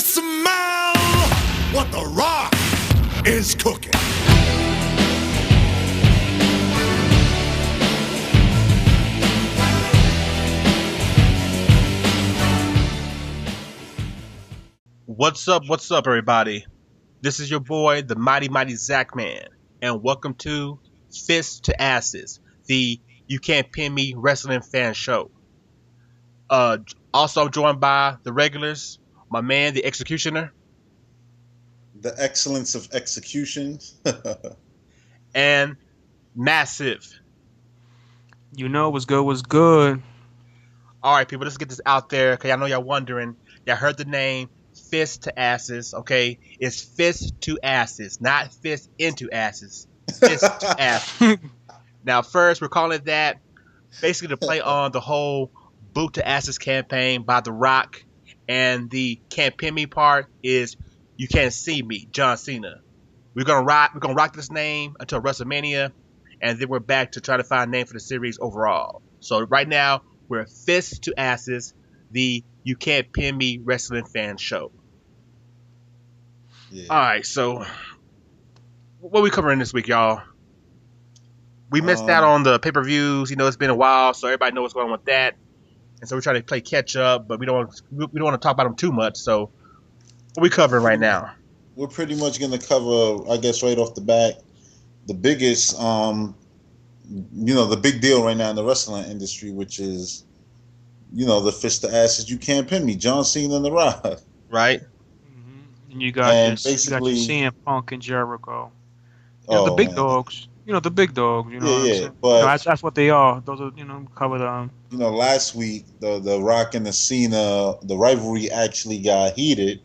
smell what The Rock is cooking? What's up, everybody? This is your boy, the mighty Zach Man, and welcome to Fists to Asses, the You Can't Pin Me Wrestling Fan Show. Also joined by the regulars, my man, the Executioner. The excellence of execution. And Massive. You know what's good. Alright, people, let's get this out there, because I know y'all wondering. Y'all heard the name, Fist to Asses, okay? It's Fist to Asses, not Fist into Asses. Fist to Asses. Now, first, we're calling it that basically to play on the whole Boot to Asses campaign by The Rock, and the Can't Pin Me part is You Can't See Me, John Cena. We're gonna rock this name until WrestleMania, and then we're back to try to find a name for the series overall. So right now, we're Fist to Asses, the You Can't Pin Me Wrestling Fan Show. Yeah. Alright, so what are we covering this week, y'all? We missed out on the pay-per-views. You know, it's been a while, so everybody knows what's going on with that. And so we're trying to play catch-up, but we don't want to talk about them too much. So what are we covering right now? We're pretty much going to cover, I guess, right off the bat, the biggest, the big deal right now in the wrestling industry, which is, the Fist to Asses, You Can't Pin Me, John Cena and The Rock. Right. Mm-hmm. And you got your CM Punk and Jericho. The big dogs. The big dogs. But that's what they are. Those are, cover them. Last week the Rock and the Cena, the rivalry actually got heated.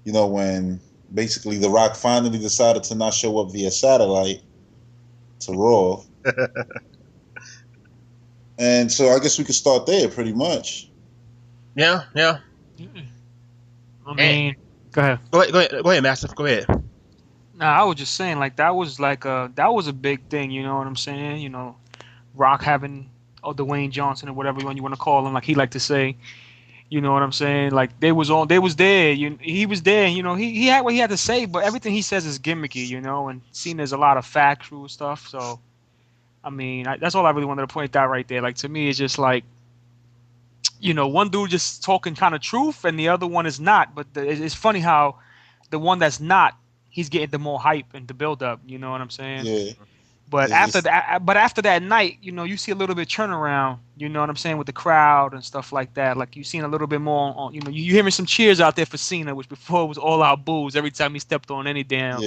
When basically The Rock finally decided to not show up via satellite to Raw. And so I guess we could start there pretty much. Yeah. I mean, go ahead. Go ahead, Master. Go ahead. Nah, I was just saying, that was a big thing, you know what I'm saying? Rock having Dwayne Johnson or whatever you want to call him, like he liked to say. You know what I'm saying? They was there. He was there. He had what he had to say, but everything he says is gimmicky. And Cena's a lot of factual stuff. So, I mean, that's all I really wanted to point out right there. To me, it's just one dude just talking kind of truth, and the other one is not. But it's funny how the one that's not, he's getting the more hype and the build up. You know what I'm saying? Yeah. But after that night, you see a little bit turnaround, you know what I'm saying, with the crowd and stuff like that. You've seen a little bit more on, you hearing some cheers out there for Cena, which before was all out boos every time he stepped on any damn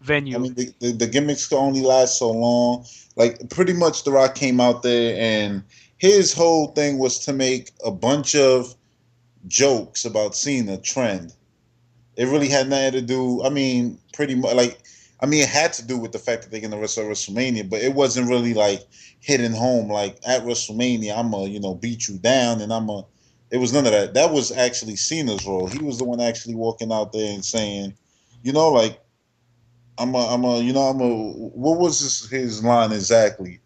venue. I mean, the gimmicks can only last so long. Pretty much The Rock came out there and his whole thing was to make a bunch of jokes about Cena trend. It really had nothing to do, pretty much, it had to do with the fact that they're going to wrestle at WrestleMania, but it wasn't really hitting home. At WrestleMania, I'm gonna beat you down, and it was none of that. That was actually Cena's role. He was the one actually walking out there and saying, what was his line exactly?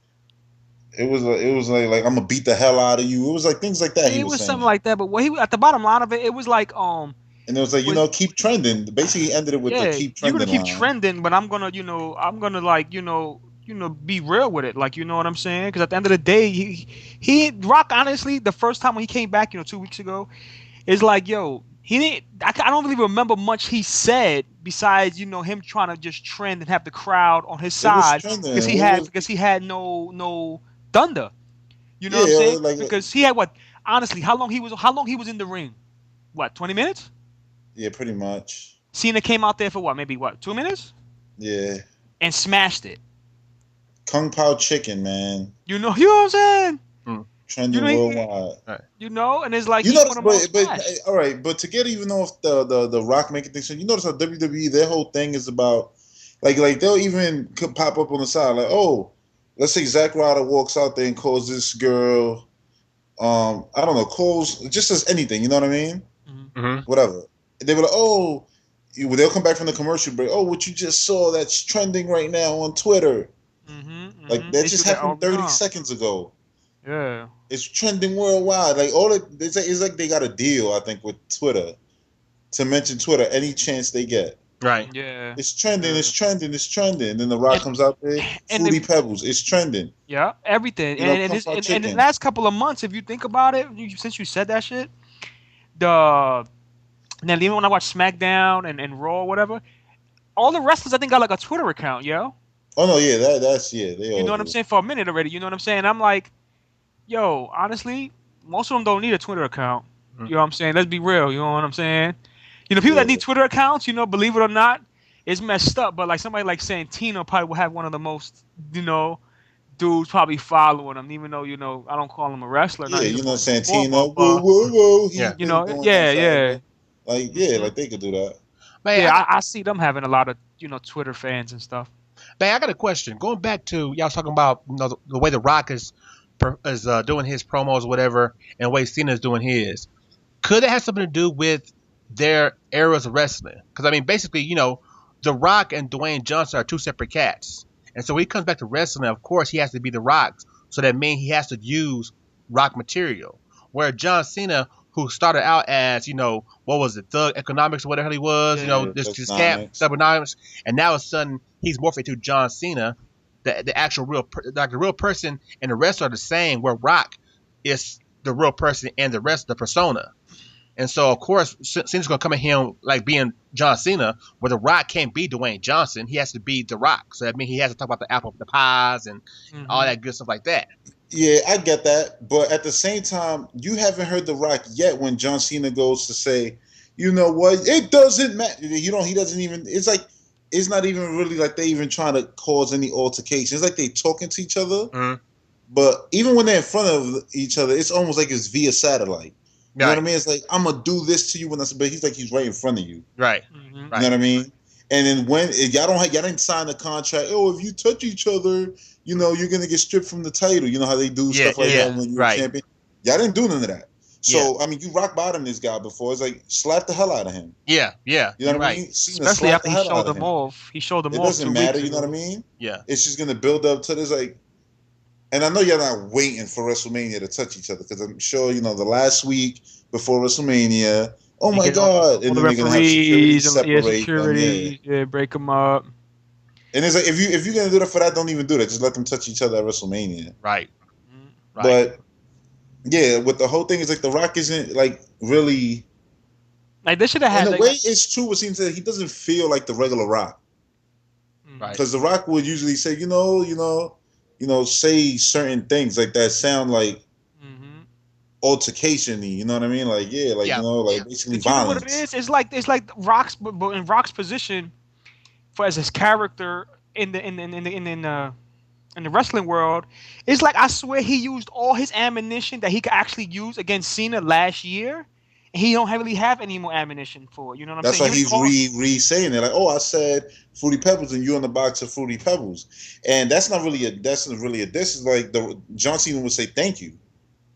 It was like I'm gonna beat the hell out of you. It was things like that. It was something like that. But what he at the bottom line of it, it was And it was keep trending. Basically, he ended it with the keep trending. You're gonna keep trending, but I'm gonna be real with it. You know what I'm saying? Because at the end of the day, he Rock, honestly, the first time when he came back, 2 weeks ago, is he didn't. I don't really remember much he said besides him trying to just trend and have the crowd on his side because he had no thunder. You know what I'm saying? Because he had what? Honestly, how long he was in the ring? What, 20 minutes? Yeah, pretty much. Cena came out there for what? Maybe 2 minutes? Yeah. And smashed it. Kung Pao chicken, man. You know what I'm saying? Trending worldwide. And it's all right, but to get even off the Rock making things, you notice how WWE, their whole thing is about, they'll even pop up on the side, let's say Zack Ryder walks out there and calls this girl, I don't know, just says anything, you know what I mean? Mm-hmm. Whatever. They were they'll come back from the commercial break. Oh, what you just saw, that's trending right now on Twitter. That just happened 30 seconds ago. Yeah. It's trending worldwide. It's like they got a deal, I think, with Twitter. to mention Twitter any chance they get. Right. Yeah. It's trending, Yeah. it's trending, it's trending. And then The Rock comes out there, and Fruity Pebbles, it's trending. Yeah, everything. You know, And Kung Pao and the Chicken. last couple of months, if you think about it, since you said that shit, the now even when I watch SmackDown and Raw or whatever, all the wrestlers I think got like a Twitter account, yo. Oh no, yeah, that's they You all know what I'm do. saying? For a minute already, you know what I'm saying? I'm like, yo, honestly, most of them don't need a Twitter account. Mhm. You know what I'm saying? Let's be real. You know what I'm saying? You know, people that Yeah. need Twitter accounts, you know, believe it or not, it's messed up. But like somebody like Santino probably will have one of the most, you know, dudes probably following him, even though, you know, I don't call him a wrestler. Yeah, Not you even know a Santino, performer, whoa, whoa, whoa. He's Yeah. you been know, doing yeah, that yeah. forever. Like, yeah, like they could do that. Man, Yeah, I see them having a lot of, you know, Twitter fans and stuff. I got a question. Going back to y'all was talking about, you know, the way the Rock is doing his promos or whatever, and the way Cena's doing his. Could it have something to do with their eras of wrestling? Because I mean, basically, you know, The Rock and Dwayne Johnson are two separate cats, and so when he comes back to wrestling, of course, he has to be The Rock. So that means he has to use Rock material. Where John Cena, who started out as, you know, what was it, Thug Economics or whatever he was, you know, Yeah. this scam, Thugonomics. Thug Economics, and now all of a sudden he's morphing to John Cena, the actual like the real person, and the rest are the same. Where Rock is the real person and the rest of the persona. And so, of course, Cena's going to come at him like being John Cena, where The Rock can't be Dwayne Johnson. He has to be The Rock. So that means he has to talk about the apple, the pies, and all that good stuff like that. Yeah, I get that. But at the same time, you haven't heard The Rock yet when John Cena goes to say, you know what, it doesn't matter. You know, he doesn't even, it's like, it's not even really like they even trying to cause any altercation. It's like they talking to each other. Mm-hmm. But even when they're in front of each other, it's almost like it's via satellite. You know what I mean? It's like, I'm going to do this to you when I say, but he's like, he's right in front of you. Right. Mm-hmm. You know what I mean? And then when y'all didn't sign the contract. Oh, if you touch each other, you know you're gonna get stripped from the title. You know how they do stuff like that when you're a champion. Y'all didn't do none of that. So I mean, you rock bottom this guy before. It's like slap the hell out of him. Yeah. You know what I mean? Especially after he showed them off. He showed them off. It doesn't matter. You know what I mean? Yeah. It's just gonna build up to this like. And I know y'all not waiting for WrestleMania to touch each other because I'm sure you know the last week before WrestleMania. Oh my God! And then they're gonna have security separate them. Break them up. And it's like if you're gonna do that for that, don't even do that. Just let them touch each other at WrestleMania. Right. But yeah, with the whole thing is like The Rock isn't like really like they should have had. In a way, it's true. It seems that he doesn't feel like the regular Rock. Right. Because The Rock would usually say, say certain things like that sound like altercation-y, you know what I mean? Like, basically violence. You know what it is? It's like Rock's, but in Rock's position, as his character in the wrestling world, it's like I swear he used all his ammunition that he could actually use against Cena last year, and he don't really have any more ammunition for it. You know what I'm saying? That's why he's re-saying it. Like, oh, I said Fruity Pebbles, and you're in the box of Fruity Pebbles, and that's not really a diss. Is like John Cena would say, "Thank you."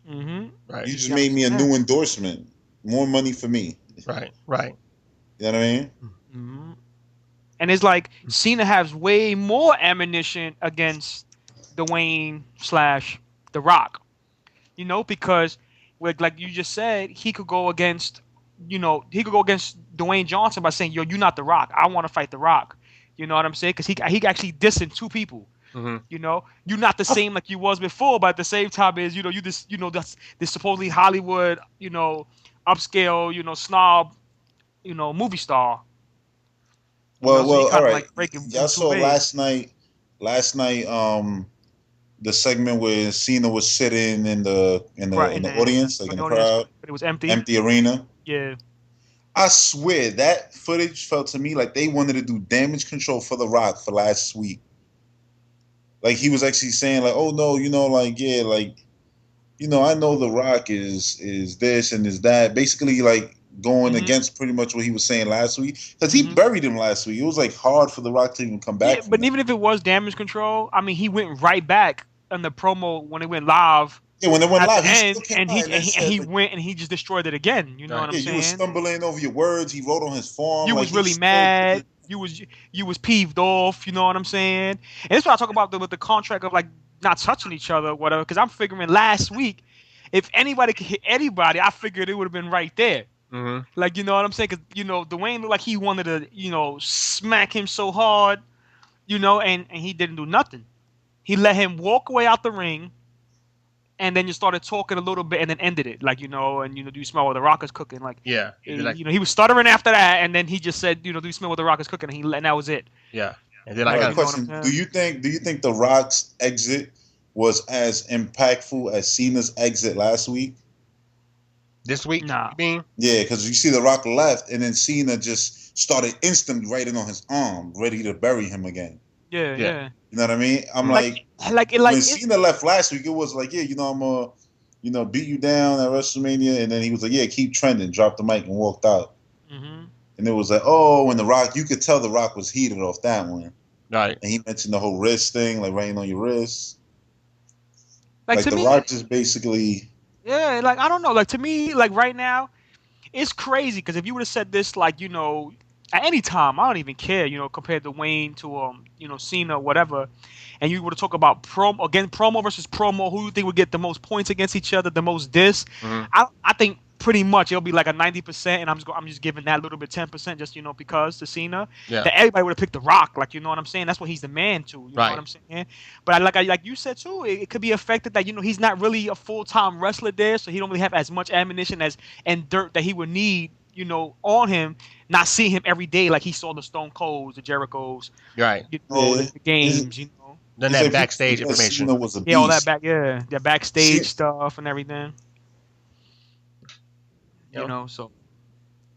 Mm-hmm. Right. You just made me a new endorsement. More money for me. Right. You know what I mean? Mm-hmm. And it's like Cena has way more ammunition against Dwayne / The Rock. You know, because like you just said, he could go against Dwayne Johnson by saying, "Yo, you're not The Rock. I want to fight The Rock." You know what I'm saying? Because he actually dissing two people. Mm-hmm. You know, you're not the same like you was before, but at the same time is you this this supposedly Hollywood upscale snob movie star. Well, so all right. Like y'all saw last night, the segment where Cena was sitting in the audience, like in the crowd, but it was empty arena. Yeah. I swear that footage felt to me like they wanted to do damage control for The Rock for last week. Like he was actually saying like, oh no, I know The Rock is this and is that. Basically like going against pretty much what he was saying last week. Because he buried him last week. It was like hard for The Rock to even come back. Yeah, but even if it was damage control, I mean he went right back on the promo when it went live. Yeah, when it went live, he went and he just destroyed it again. You know what I'm saying? You were stumbling over your words. He wrote on his form. You was really mad. You was peeved off. You know what I'm saying? And that's what I talk about with the contract of like not touching each other, or whatever. Because I'm figuring last week, if anybody could hit anybody, I figured it would have been right there. Like, you know what I'm saying? Because, you know, Dwayne looked like he wanted to, you know, smack him so hard, you know, and he didn't do nothing. He let him walk away out the ring, and then you started talking a little bit, and then ended it. Like, you know, and, you know, do you smell what the Rock is cooking? Like, Yeah. you know, he was stuttering after that, and then he just said, you know, do you smell what the Rock is cooking? And that was it. Yeah. And then All I right, got question: Do you think the Rock's exit was as impactful as Cena's exit last week? this week. Nah. You mean? Yeah, because you see the Rock left, and then Cena just started instantly writing on his arm, ready to bury him again. Yeah. You know what I mean? I'm like when Cena left last week, it was like, yeah, you know, I'm gonna, you know, beat you down at WrestleMania, and then he was like, yeah, keep trending, dropped the mic and walked out. And it was like, oh, when the Rock, you could tell the Rock was heated off that one. Right. And he mentioned the whole wrist thing, like writing on your wrist. Like to the me, Rock just basically. Yeah, like I don't know. Like to me, like right now, it's crazy because if you would have said this, like, you know, at any time, I don't even care, you know, compared to Wayne to you know, Cena, whatever, and you were to talk about promo versus promo, who you think would get the most points against each other, the most diss, I think pretty much it'll be like a 90%, and I'm just giving that little bit 10%, just, you know, because to Cena, that everybody would have picked The Rock, like, you know what I'm saying? That's what he's the man to, you know what I'm saying? But like you said too, it could be affected that, you know, he's not really a full-time wrestler there, so he don't really have as much ammunition and dirt that he would need, you know, on him, not seeing him every day like he saw the Stone Colds, the Jerichos, right? You know, the games, you know. Then that backstage information. Cena was a beast. Yeah, all that that backstage stuff and everything. You know, so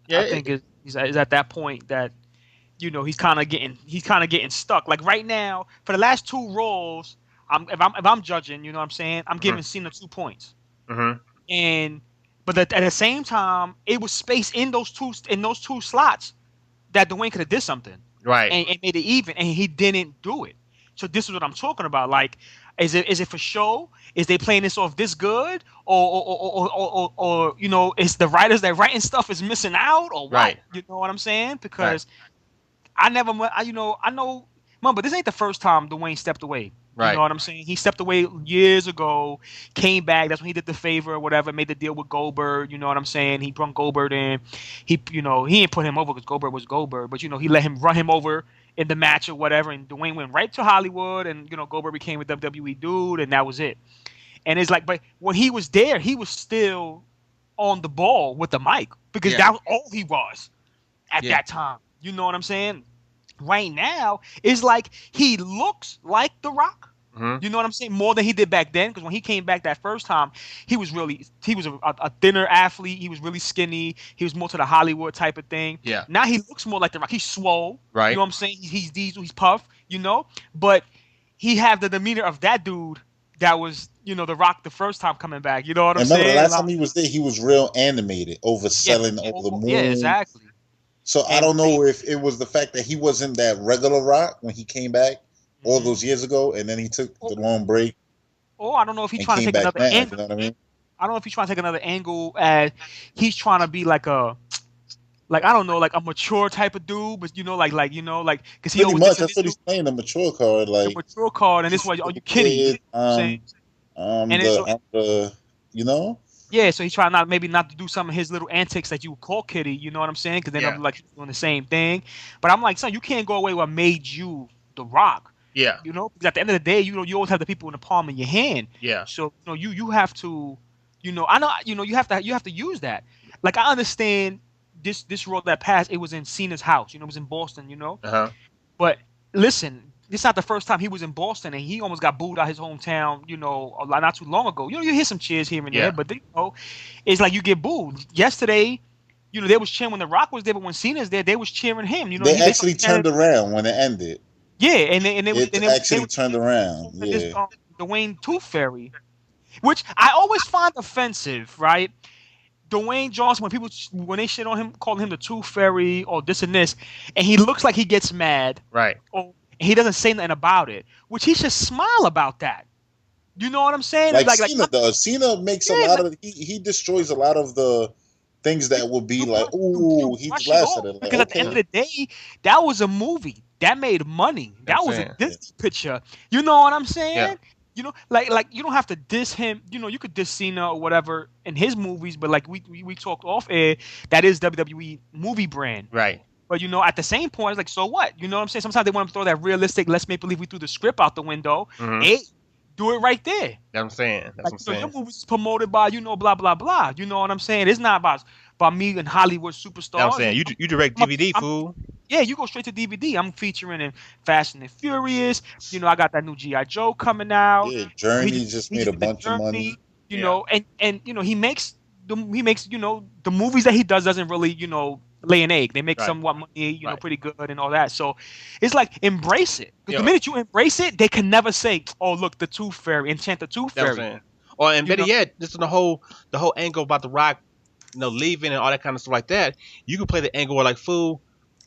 I think he's at that point that, you know, he's kind of getting stuck. Like right now, for the last two Raws, if I'm judging, you know what I'm saying, I'm giving Cena 2 points. And but at the same time, it was space in those two slots that Dwayne could have did something, right, and made it even, and he didn't do it. So this is what I'm talking about. Like, is it for show? Is they playing this off this good, or you know, is the writers that writing stuff is missing out, or what? Right. You know what I'm saying? Because I know, but this ain't the first time Dwayne stepped away. Right. You know what I'm saying? He stepped away years ago, came back. That's when he did the favor or whatever, made the deal with Goldberg. You know what I'm saying? He brought Goldberg in. He didn't put him over because Goldberg was Goldberg, but, you know, he let him run him over in the match or whatever. And Dwayne went right to Hollywood, and, you know, Goldberg became a WWE dude, and that was it. And it's like, but when he was there, he was still on the ball with the mic because that was all he was at that time. You know what I'm saying? Right now, it's like he looks like The Rock. You know what I'm saying? More than he did back then, because when he came back that first time, he was a thinner athlete. He was really skinny. He was more to the Hollywood type of thing. Yeah. Now he looks more like The Rock. He's swole. Right. You know what I'm saying? He's Diesel. He's puff. You know, but he had the demeanor of that dude that was, you know, The Rock the first time coming back. You know what I'm saying? Remember the last time he was there, he was real animated, overselling over the moon. Yeah, exactly. So I don't know if it was the fact that he wasn't that regular Rock when he came back all those years ago, and then he took the long break. Or I don't know if he's trying to take another angle. You know what I mean? I don't know if he's trying to take another angle as he's trying to be like I don't know, like a mature type of dude, but, you know, because he pretty much that's what he's playing, the mature card, like the mature card, and this one, are you kidding? You know. Yeah, so he's trying not to do some of his little antics that you would call kiddie, you know what I'm saying? Because then I'm like doing the same thing. But I'm like, son, you can't go away with what made you The Rock. Yeah. You know, because at the end of the day, you know, you always have the people in the palm of your hand. Yeah. So, you know, you have to, you know, I know, you know, you have to use that. Like, I understand this road that passed, it was in Cena's house, you know, it was in Boston, you know. But listen, this is not the first time he was in Boston, and he almost got booed out his hometown, you know, not too long ago. You know, you hear some cheers here and there, but, you know, it's like you get booed. Yesterday, you know, they was cheering when The Rock was there, but when Cena's there, they was cheering him. You know, they actually turned around when it ended. Yeah, and it actually turned around. Yeah, Dwayne Tooth Fairy, which I always find offensive, right? Dwayne Johnson, when they shit on him, calling him the Tooth Fairy or this and this, and he looks like he gets mad, right? Or he doesn't say nothing about it, which he should smile about that. You know what I'm saying? Like Cena does. Cena makes a lot of he destroys a lot of the things that would be like, ooh, he blasted it. Like, because at the end of the day, that was a movie that made money. That was a Disney picture. You know what I'm saying? You know, like you don't have to diss him. You know, you could diss Cena or whatever in his movies, but like we talked off air, that is WWE movie brand. Right. But you know, at the same point, it's like, so what? You know what I'm saying? Sometimes they want to throw that realistic, let's make believe we threw the script out the window. Mm-hmm. Hey, do it right there. That's what I'm saying. That's Like, what I'm you saying. know, your movie's promoted by, you know, blah blah blah. You know what I'm saying? It's not about me and Hollywood superstars. That's what I'm saying. You direct DVD, fool. Yeah, you go straight to DVD. I'm featuring in Fast and Furious. You know, I got that new G.I. Joe coming out. Yeah, Journey just made a did bunch of money. You know, and you know, he makes you know, the movies that he doesn't really, you know, lay an egg. They make somewhat money, you know, pretty good and all that. So it's like, embrace it. Because the minute you embrace it, they can never say, oh, look, the Tooth Fairy, enchant the Tooth Fairy. That's what I'm saying. Or and better yet, just the whole angle about The Rock, you know, leaving and all that kind of stuff like that. You can play the angle where, like, fool,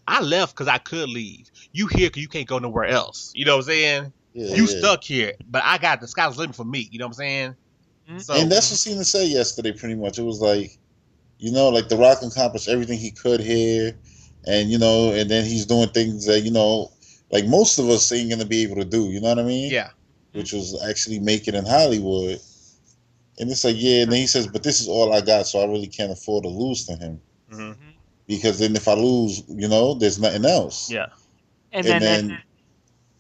I left because I could leave. You here because you can't go nowhere else. You know what I'm saying? Yeah, you stuck here, but I got the sky's the limit for me. You know what I'm saying? Mm-hmm. So, and that's what Cena said yesterday. Pretty much, it was like, you know, like The Rock accomplished everything he could here, and you know, and then he's doing things that, you know, like most of us ain't gonna be able to do. You know what I mean? Yeah. Which was actually make it in Hollywood. And it's like, yeah, and then he says, but this is all I got, so I really can't afford to lose to him. Mm-hmm. Because then if I lose, you know, there's nothing else. Yeah. And then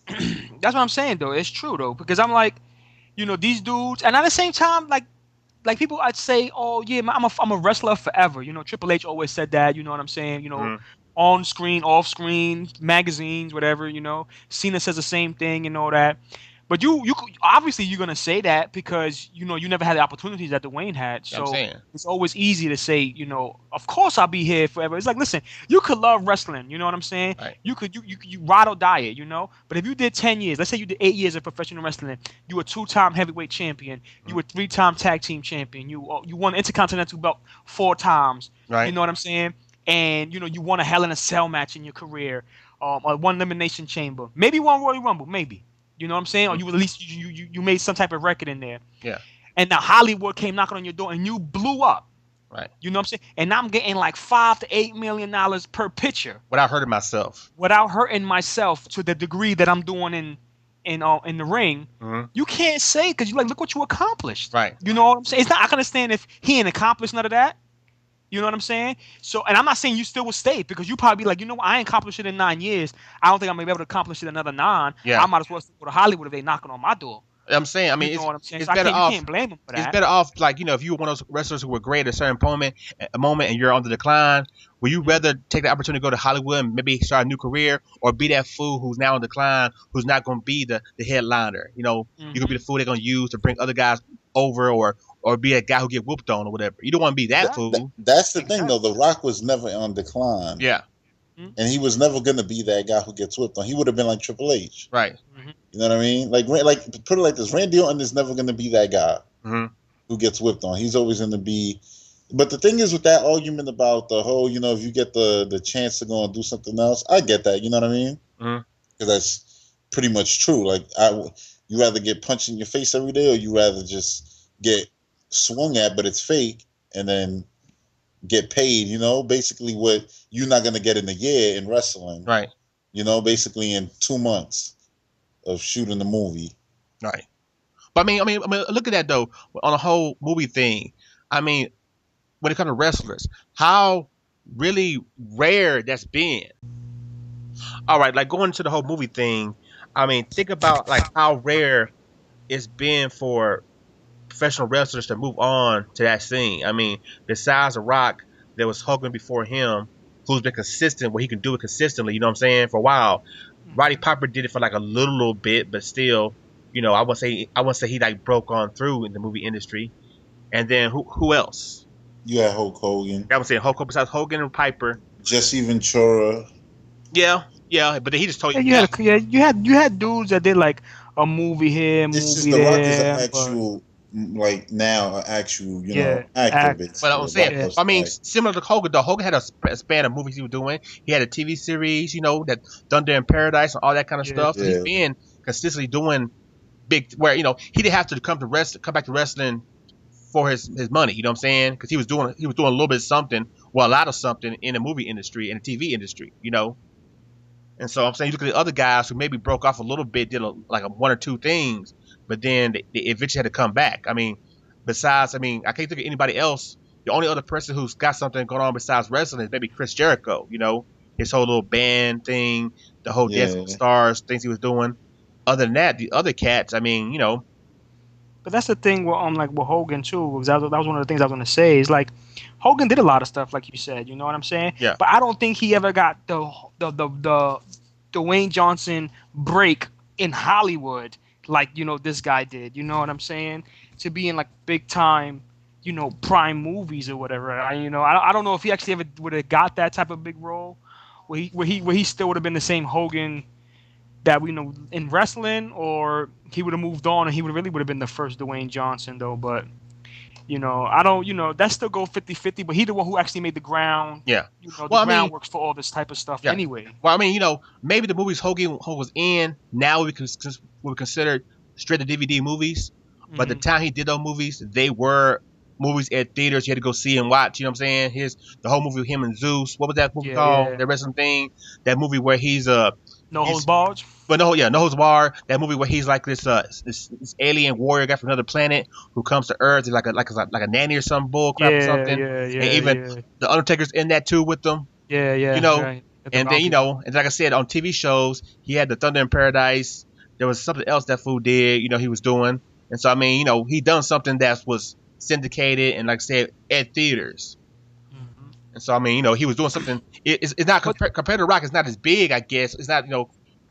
that's what I'm saying, though. It's true, though. Because I'm like, you know, these dudes, and at the same time, like people, I'd say, oh, yeah, I'm a wrestler forever. You know, Triple H always said that, you know what I'm saying? You know, on screen, off screen, magazines, whatever, you know. Cena says the same thing and all that. But you obviously you're gonna say that because you know you never had the opportunities that Dwayne had. So it's always easy to say, you know, of course I'll be here forever. It's like, listen, you could love wrestling, you know what I'm saying? Right. You ride or die it, you know. But if you did 10 years, let's say you did 8 years of professional wrestling, you were 2-time heavyweight champion, you were 3-time tag team champion, you won Intercontinental belt 4 times. Right. You know what I'm saying? And you know you won a Hell in a Cell match in your career, or one Elimination Chamber, maybe one Royal Rumble, maybe. You know what I'm saying? Or you at least you made some type of record in there. Yeah. And now Hollywood came knocking on your door and you blew up. Right. You know what I'm saying? And now I'm getting like $5 to $8 million per picture. Without hurting myself. Without hurting myself to the degree that I'm doing in the ring. Mm-hmm. You can't say, because you like, look what you accomplished. Right. You know what I'm saying? It's not, I can understand if he ain't accomplished none of that. You know what I'm saying? So, and I'm not saying you still would stay, because you probably be like, you know what, I ain't accomplished it in 9 years. I don't think I'm gonna be able to accomplish it another 9. Yeah. I might as well go to Hollywood if they knocking on my door. I'm saying, I mean, you know what I'm saying? It's So better off. You can't blame him for that. It's better off, like, you know, if you were one of those wrestlers who were great at a certain moment and you're on the decline, would you rather take the opportunity to go to Hollywood and maybe start a new career, or be that fool who's now on decline, who's not going to be the headliner? You know, you're going to be the fool they're going to use to bring other guys over, or be a guy who get whooped on or whatever. You don't want to be that fool. That's the thing, though. The Rock was never on decline. Yeah. And he was never going to be that guy who gets whipped on. He would have been like Triple H. Right. You know what I mean? Like put it like this: Randy Orton is never going to be that guy who gets whipped on. He's always going to be. But the thing is, with that argument about the whole, you know, if you get the chance to go and do something else, I get that. You know what I mean? Because that's pretty much true. Like, you rather get punched in your face every day, or you rather just get swung at, but it's fake, and then get paid. You know, basically what you're not going to get in a year in wrestling. Right. You know, basically in 2 months of shooting the movie. Right. But I mean, look at that though. On the whole movie thing, I mean, when it comes to wrestlers, how really rare that's been. All right, like going into the whole movie thing, I mean, think about like how rare it's been for professional wrestlers to move on to that scene. I mean, besides The Rock, there was Hogan before him, who's been consistent, where he can do it consistently, you know what I'm saying, for a while. Roddy Piper did it for like a little bit, but still, you know, I wouldn't say he like broke on through in the movie industry. And then who else? You had Hulk Hogan. I would say Hulk Hogan, besides Hogan and Piper. Jesse Ventura. Yeah, but then he just told you. You had dudes that did like a movie here, movie it's just there. The Rock is an actual, like now, an actual, you know, actor. But I'm saying, I mean, similar to Hogan, though, Hogan had a span of movies he was doing. He had a TV series, you know, that Thunder in Paradise and all that kind of stuff. So he's been consistently doing big, where, you know, he didn't have to come back to wrestling for his money, you know what I'm saying? Because he was doing a little bit of something, well, a lot of something in the movie industry and the TV industry, you know. And so I'm saying, you look at the other guys who maybe broke off a little bit, did like 1 or 2 things, but then they eventually had to come back. I mean, besides, I mean, I can't think of anybody else. The only other person who's got something going on besides wrestling is maybe Chris Jericho. You know, his whole little band thing, the whole Dance with the Stars things he was doing. Other than that, the other cats, I mean, you know. But that's the thing with like with Hogan too, because that was one of the things I was gonna say. Is like Hogan did a lot of stuff, like you said. You know what I'm saying? Yeah. But I don't think he ever got the Dwayne Johnson break in Hollywood like this guy did. You know what I'm saying? To be in like big time, prime movies or whatever. I don't know if he actually ever would have got that type of big role, where he still would have been the same Hogan that we know in wrestling, or he would have moved on and he would have been the first Dwayne Johnson though. But I don't, that still go 50-50, but he the one who actually made the ground. Yeah. The ground works for all this type of stuff anyway. Well, I mean, maybe the movies Hogan was in now we consider straight to DVD movies, but the time he did those movies, they were movies at theaters you had to go see and watch. You know what I'm saying? Here's the whole movie with him and Zeus. What was that movie called? The wrestling thing. That movie where he's No Holds Barred. But no Holds Barred. That movie where he's like this alien warrior guy from another planet who comes to Earth, like a nanny or some bull crap or something. And even the Undertaker's in that too with them. Yeah. Right. And then and like I said, on TV shows, he had the Thunder in Paradise. There was something else that fool did. He was doing. And so I mean, he done something that was syndicated and like I said at theaters. And so I mean, he was doing something. It's not compared to Rock. It's not as big, I guess. It's not,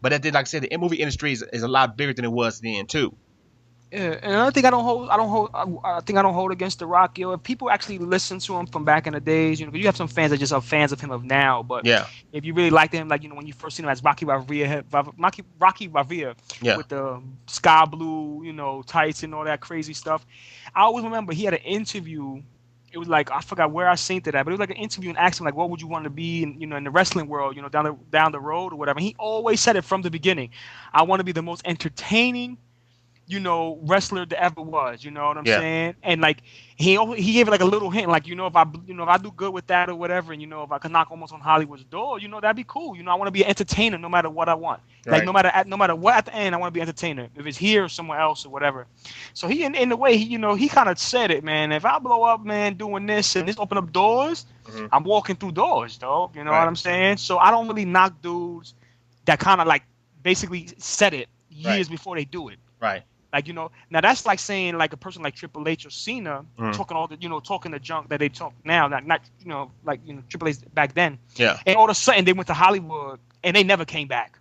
but like I said, the movie industry is a lot bigger than it was then too. Yeah, and another thing I think I don't hold against The Rock. If people actually listen to him from back in the days, because you have some fans that just are fans of him of now. But if you really liked him, like when you first seen him as Rocky Ravia with the sky blue, tights and all that crazy stuff. I always remember he had an interview. It was like, I forgot where I seen it at, but it was like an interview and asked him like, what would you want to be in the wrestling world, down the road or whatever. And he always said it from the beginning. I want to be the most entertaining, wrestler that ever was. You know what I'm saying? And like he gave it like a little hint, like if I do good with that or whatever, and if I could knock almost on Hollywood's door, that'd be cool. I want to be an entertainer no matter what I want. Right. Like no matter what at the end, I want to be an entertainer. If it's here or somewhere else or whatever. So he in the way he kind of said it, man. If I blow up, man, doing this and this open up doors, I'm walking through doors, dog. You know what I'm saying? So I don't really knock dudes that kind of like basically said it years before they do it. Right. Like, now that's like saying like a person like Triple H or Cena talking all the, talking the junk that they talk now, not like Triple H back then. Yeah. And all of a sudden they went to Hollywood and they never came back.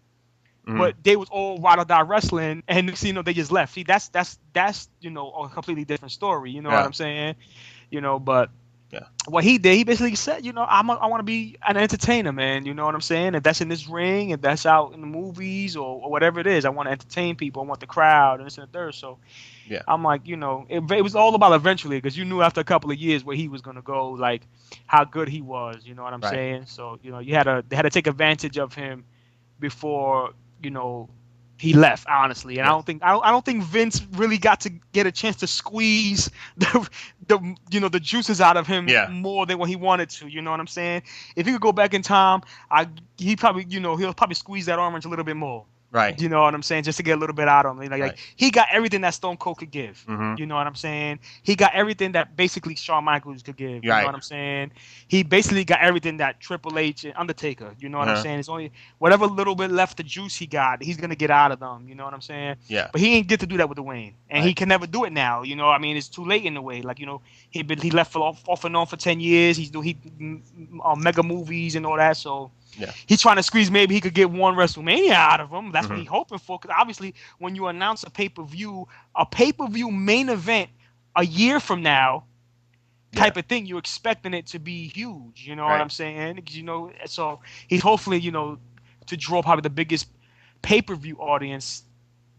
But they was all ride or die wrestling, and they just left. See, that's a completely different story. You know what I'm saying? But what he did, he basically said, I want to be an entertainer, man. You know what I'm saying? If that's in this ring, if that's out in the movies or whatever it is, I want to entertain people. I want the crowd and this and the third. So I'm like, it was all about eventually, because you knew after a couple of years where he was gonna go, like how good he was. You know what I'm saying? So they had to take advantage of him before he left, honestly. And I don't think Vince really got to get a chance to squeeze the juices out of him more than what he wanted to. You know what I'm saying? If he could go back in time, he'll probably squeeze that orange a little bit more. Right. You know what I'm saying? Just to get a little bit out of him. Like he got everything that Stone Cold could give. You know what I'm saying? He got everything that basically Shawn Michaels could give. You know what I'm saying? He basically got everything that Triple H and Undertaker. You know what I'm saying? It's only whatever little bit left the juice he got, he's gonna get out of them. You know what I'm saying? Yeah. But he ain't get to do that with Dwayne, and he can never do it now. It's too late in a way. Like he left off and on for 10 years. He mega movies and all that. So. Yeah. He's trying to squeeze, maybe he could get one WrestleMania out of him. That's what he's hoping for. Because obviously, when you announce a pay-per-view main event a year from now, type of thing, you're expecting it to be huge. You know what I'm saying? Because, so he's hopefully, to draw probably the biggest pay-per-view audience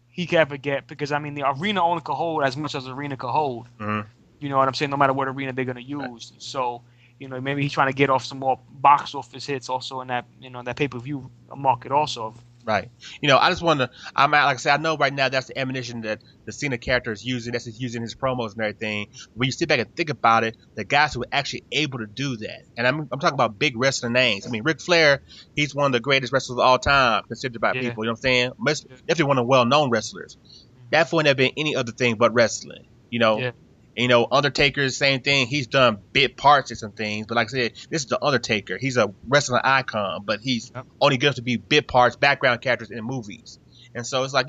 he could ever get. Because, I mean, the arena only could hold as much as the arena could hold. You know what I'm saying? No matter what arena they're going to use. So... maybe he's trying to get off some more box office hits also in that, that pay-per-view market also. Right. I just wonder, like I said, I know right now that's the ammunition that the Cena character is using, that's using his promos and everything. When you sit back and think about it, the guys who are actually able to do that, and I'm talking about big wrestling names. I mean, Ric Flair, he's one of the greatest wrestlers of all time, considered by people, you know what I'm saying? Definitely one of the well-known wrestlers. that wouldn't have been any other thing but wrestling. Yeah. Undertaker, same thing. He's done bit parts in some things, but like I said, this is the Undertaker. He's a wrestling icon, but he's only good to be bit parts, background characters in movies. And so it's like,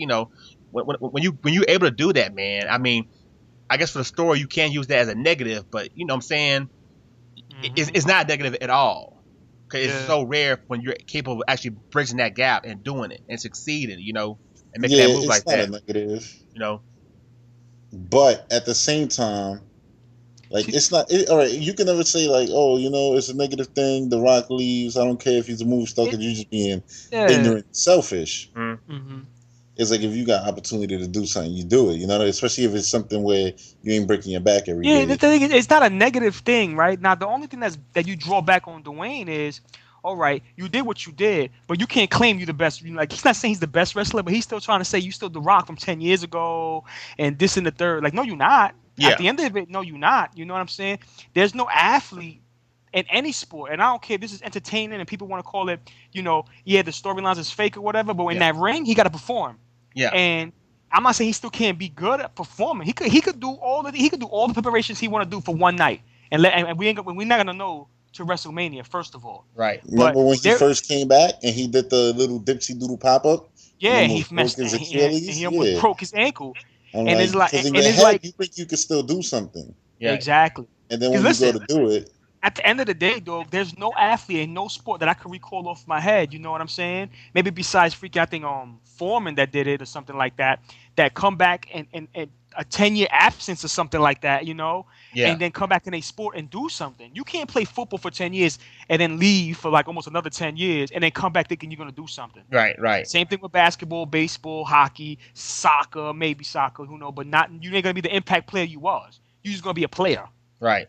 when you're able to do that, man. I mean, I guess for the story you can use that as a negative, but you know what I'm saying? It's not negative at all. Because it's so rare when you're capable of actually bridging that gap and doing it and succeeding, and making that move like that. Yeah, it's not a negative. But at the same time, like, it's not... all right, you can never say, like, oh, it's a negative thing, The Rock leaves, I don't care if he's a movie star, because you're just being ignorant and selfish. Mm-hmm. It's like, if you got opportunity to do something, you do it, especially if it's something where you ain't breaking your back every day. Yeah, the thing is, it's not a negative thing, right? Now, the only thing that you draw back on Dwayne is, all right, you did what you did, but you can't claim you're the best. Like, he's not saying he's the best wrestler, but he's still trying to say you still The Rock from 10 years ago and this and the third. Like, no, you're not. Yeah. At the end of it, no, you're not. You know what I'm saying? There's no athlete in any sport, and I don't care if this is entertaining and people want to call it, the storylines is fake or whatever, but in that ring, he got to perform. Yeah. And I'm not saying he still can't be good at performing. He could do all the preparations he want to do for one night, and we're not gonna know to WrestleMania, first of all. Right. Remember when he first came back and he did the little dipsy doodle pop up? Yeah, he messed his Achilles. He almost broke his ankle. It's like you think you could still do something. Yeah, exactly. And then when you go to do it, at the end of the day, dog, there's no athlete and no sport that I can recall off my head. You know what I'm saying? Maybe besides freaking, I think Foreman that did it or something like that come back and a 10-year absence or something like that, and then come back in a sport and do something. You can't play football for 10 years and then leave for like almost another 10 years and then come back thinking you're going to do something. Right. Same thing with basketball, baseball, hockey, soccer, maybe soccer, who knows, but you ain't going to be the impact player you was. You're just going to be a player. Right.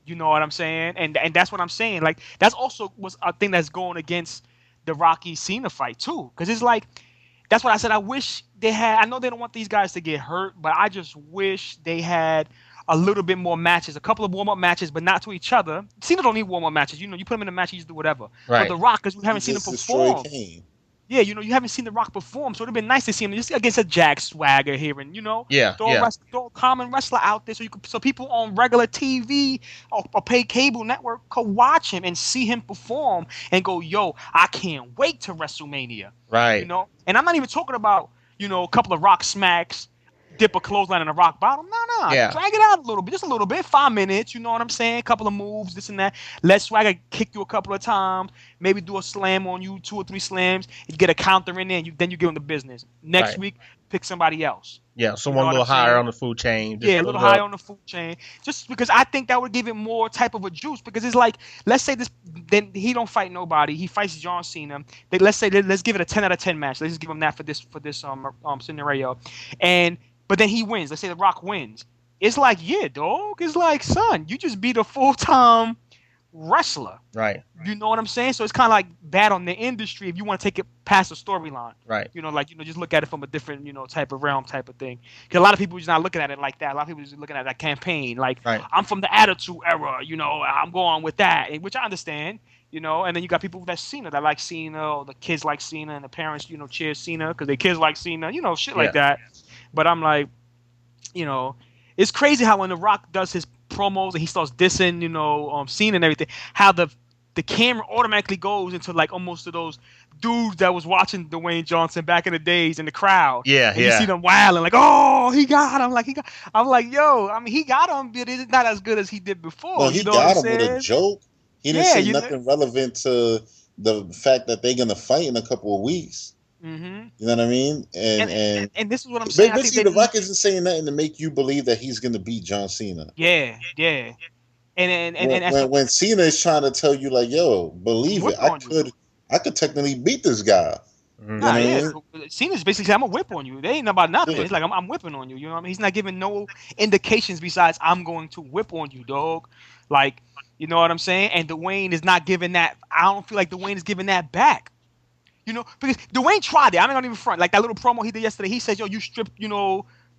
You know what I'm saying? And that's what I'm saying. Like, that's also was a thing that's going against the Rocky Cena fight too. Because it's like, that's what I said. I wish they had. I know they don't want these guys to get hurt, but I just wish they had a little bit more matches, a couple of warm-up matches, but not to each other. Cena don't need warm-up matches. You put him in a match, he just do whatever. Right. But The Rock, because we haven't seen him perform. Yeah, you haven't seen The Rock perform, so it'd have been nice to see him just against a Jack Swagger here, and throw a common wrestler out there so people on regular TV or pay cable network could watch him and see him perform and go, yo, I can't wait to WrestleMania. Right. And I'm not even talking about a couple of Rock smacks, dip a clothesline in a Rock bottom. No. Yeah. Drag it out a little bit, just a little bit, 5 minutes. You know what I'm saying? A couple of moves, this and that. Let Swagger kick you a couple of times. Maybe do a slam on you, 2 or 3 slams. You get a counter in there, and then you give him the business. Next week, pick somebody else. Yeah, someone a little higher on the food chain. Yeah, a little higher on the food chain. Just because I think that would give it more type of a juice. Because it's like, let's say this, then he don't fight nobody. He fights John Cena. Let's give it a 10 out of 10 match. Let's just give him that for this scenario. But then he wins. Let's say The Rock wins. It's like, yeah, dog. It's like, son, you just beat a full-time wrestler. Right. You know what I'm saying? So it's kind of like bad on the industry if you want to take it past the storyline. Right. Just look at it from a different, type of realm type of thing. Because a lot of people just not looking at it like that. A lot of people just looking at that campaign. Like, I'm from the Attitude Era, I'm going with that, which I understand. And then you got people that Cena, that like Cena, or the kids like Cena, and the parents, cheer Cena because their kids like Cena, shit like that. But I'm like, it's crazy how when The Rock does his promos and he starts dissing, Cena and everything, how the camera automatically goes into like almost to those dudes that was watching Dwayne Johnson back in the days in the crowd. Yeah, You see them wilding like, oh, he got him. I'm like, yo, I mean, he got him, but it's not as good as he did before. No, he got him with a joke. He didn't say nothing relevant to the fact that they're gonna fight in a couple of weeks. Mm-hmm. You know what I mean? And this is what I'm saying. Basically, The Rock isn't saying nothing to make you believe that he's going to beat John Cena. Yeah. And when Cena is trying to tell you, like, yo, believe it, I could technically beat this guy. Mm-hmm. Cena's basically saying, I'm gonna whip on you. They ain't about nothing. It's like I'm whipping on you. You know what I mean? He's not giving no indications besides I'm going to whip on you, dog. Like, you know what I'm saying? And Dwayne is not giving that. I don't feel like Dwayne is giving that back. Because Dwayne tried it. I'm not gonna even front. Like that little promo he did yesterday. He said, yo, you stripped,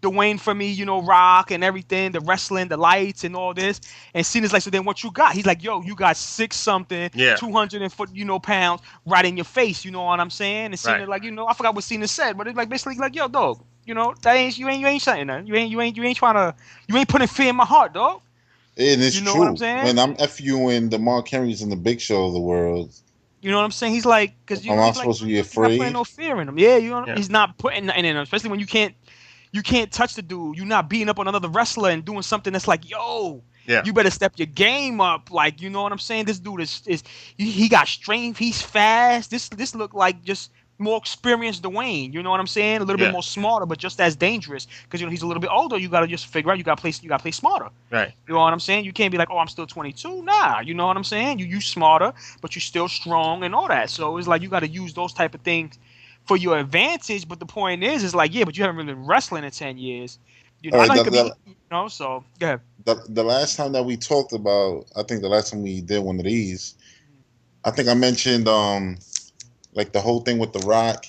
Dwayne from me, Rock and everything, the wrestling, the lights and all this. And Cena's like, so then what you got? He's like, yo, you got 6-something, 200 pounds right in your face. You know what I'm saying? And Cena like, I forgot what Cena said, but it's like basically like, yo, dog, You know, that ain't you ain't something. You ain't trying to you ain't putting fear in my heart, dog. And it's You know what I'm true. saying? When I'm FUing the Mark Henrys and the Big Show of the world, You know what I'm saying? He's like, because am I he's like, supposed to be he's not putting afraid? no fear in him. Yeah, you know, Yeah. he's not putting nothing in him, especially when you can't touch the dude. You're not beating up on another wrestler and doing something that's like, yo, Yeah. you better step your game up. Like, you know what I'm saying? This dude is he got strength. He's fast. This look like just more experienced Dwayne. You know what I'm saying? A little bit Yeah. more smarter, but just as dangerous because he's a little bit older. You got to just figure out you got to play smarter. Right. You know what I'm saying? You can't be like, oh, I'm still 22. Nah, you know what I'm saying? You smarter, but you're still strong and all that. So it's like you got to use those type of things for your advantage. But the point is like, yeah, but you haven't really been wrestling in 10 years. You know, All I right, know you could be, you know. So go ahead. the last time that we talked about, I think the last time we did one of these, I think I mentioned like the whole thing with The Rock.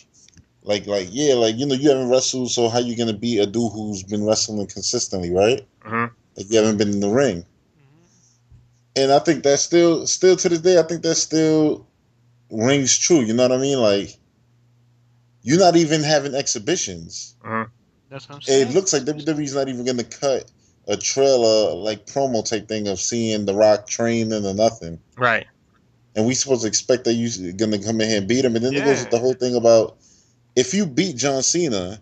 Like yeah, like you haven't wrestled, so how you gonna beat a dude who's been wrestling consistently, right? Mm-hmm. Like you haven't been in the ring. Mm-hmm. And I think that's still to this day, I think that still rings true. You know what I mean? Like you're not even having exhibitions. Mm-hmm. That's what I'm It saying. looks like WWE's not even gonna cut a trailer like promo type thing of seeing The Rock training or nothing. Right. And we supposed to expect that you're gonna come in here and beat him. And then there goes Yeah. the whole thing about if you beat John Cena,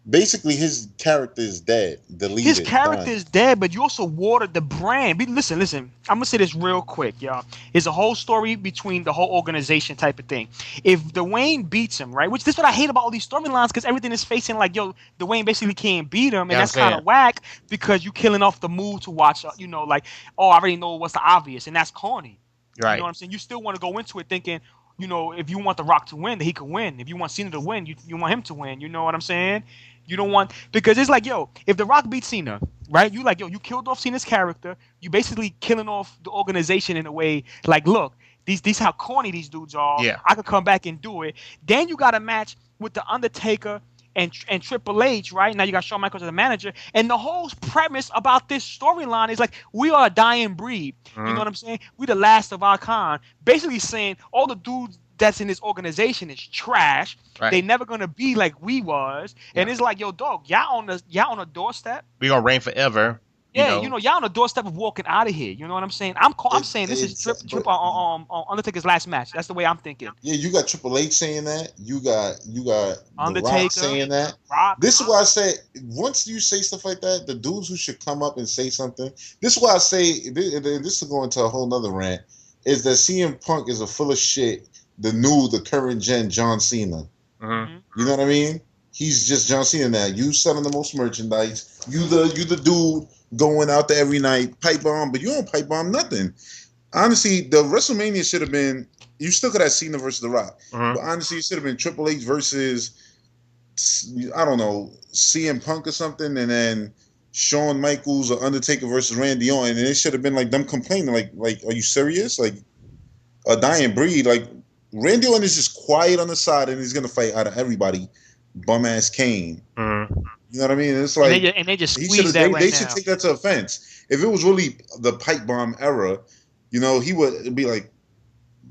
basically his character is dead, His deleted, character done. is dead, but you also watered the brand. Listen. I'm gonna say this real quick, y'all. It's a whole story between the whole organization type of thing. If Dwayne beats him, right? Which this is what I hate about all these storylines, because everything is facing like, yo, Dwayne basically can't beat him, and Yeah, I'm that's kind saying. of whack because you killing off the mood to watch. You know, like, oh, I already know what's the obvious, and that's corny. You Right. know what I'm saying? You still want to go into it thinking, you know, if you want The Rock to win, that he could win. If you want Cena to win, you want him to win. You know what I'm saying? You don't want, because it's like, yo, if The Rock beats Cena, right? You like, yo, you killed off Cena's character. You basically killing off the organization in a way. Like, look, these how corny these dudes are. Yeah. I could come back and do it. Then you got a match with the Undertaker and Triple H, right? Now you got Shawn Michaels as the manager, and the whole premise about this storyline is like we are a dying breed. You know Mm-hmm. what I'm saying? We the last of our kind. Basically saying all the dudes that's in this organization is trash. Right. They never gonna be like we was. And Yeah. it's like, yo, dog, y'all on a doorstep. We gonna reign forever. Yeah, you know, y'all on the doorstep of walking out of here. You know what I'm saying? I'm saying this is trip on Undertaker's last match. That's the way I'm thinking. Yeah, you got Triple H saying that. You got The Undertaker, Rock saying that. Rock. This is why I say once you say stuff like that, the dudes who should come up and say something. This is why I say this is going to a whole nother rant. Is that CM Punk is a full of shit. The current gen John Cena. Mm-hmm. You know what I mean? He's just John Cena now. You selling the most merchandise. You the dude going out there every night, pipe bomb, but you don't pipe bomb nothing. Honestly, the WrestleMania should have been. You still could have Cena versus The Rock, Mm-hmm. but honestly, it should have been Triple H versus I don't know CM Punk or something, and then Shawn Michaels or Undertaker versus Randy Orton, and it should have been like them complaining, like, are you serious? Like a dying breed, like. Randy Orton is just quiet on the side, and he's gonna fight out of everybody. Bum ass Kane. Mm-hmm. You know what I mean? It's like and they just he squeeze should that they right should now. take that to offense. If it was really the pipe bomb era, you know, he would be like,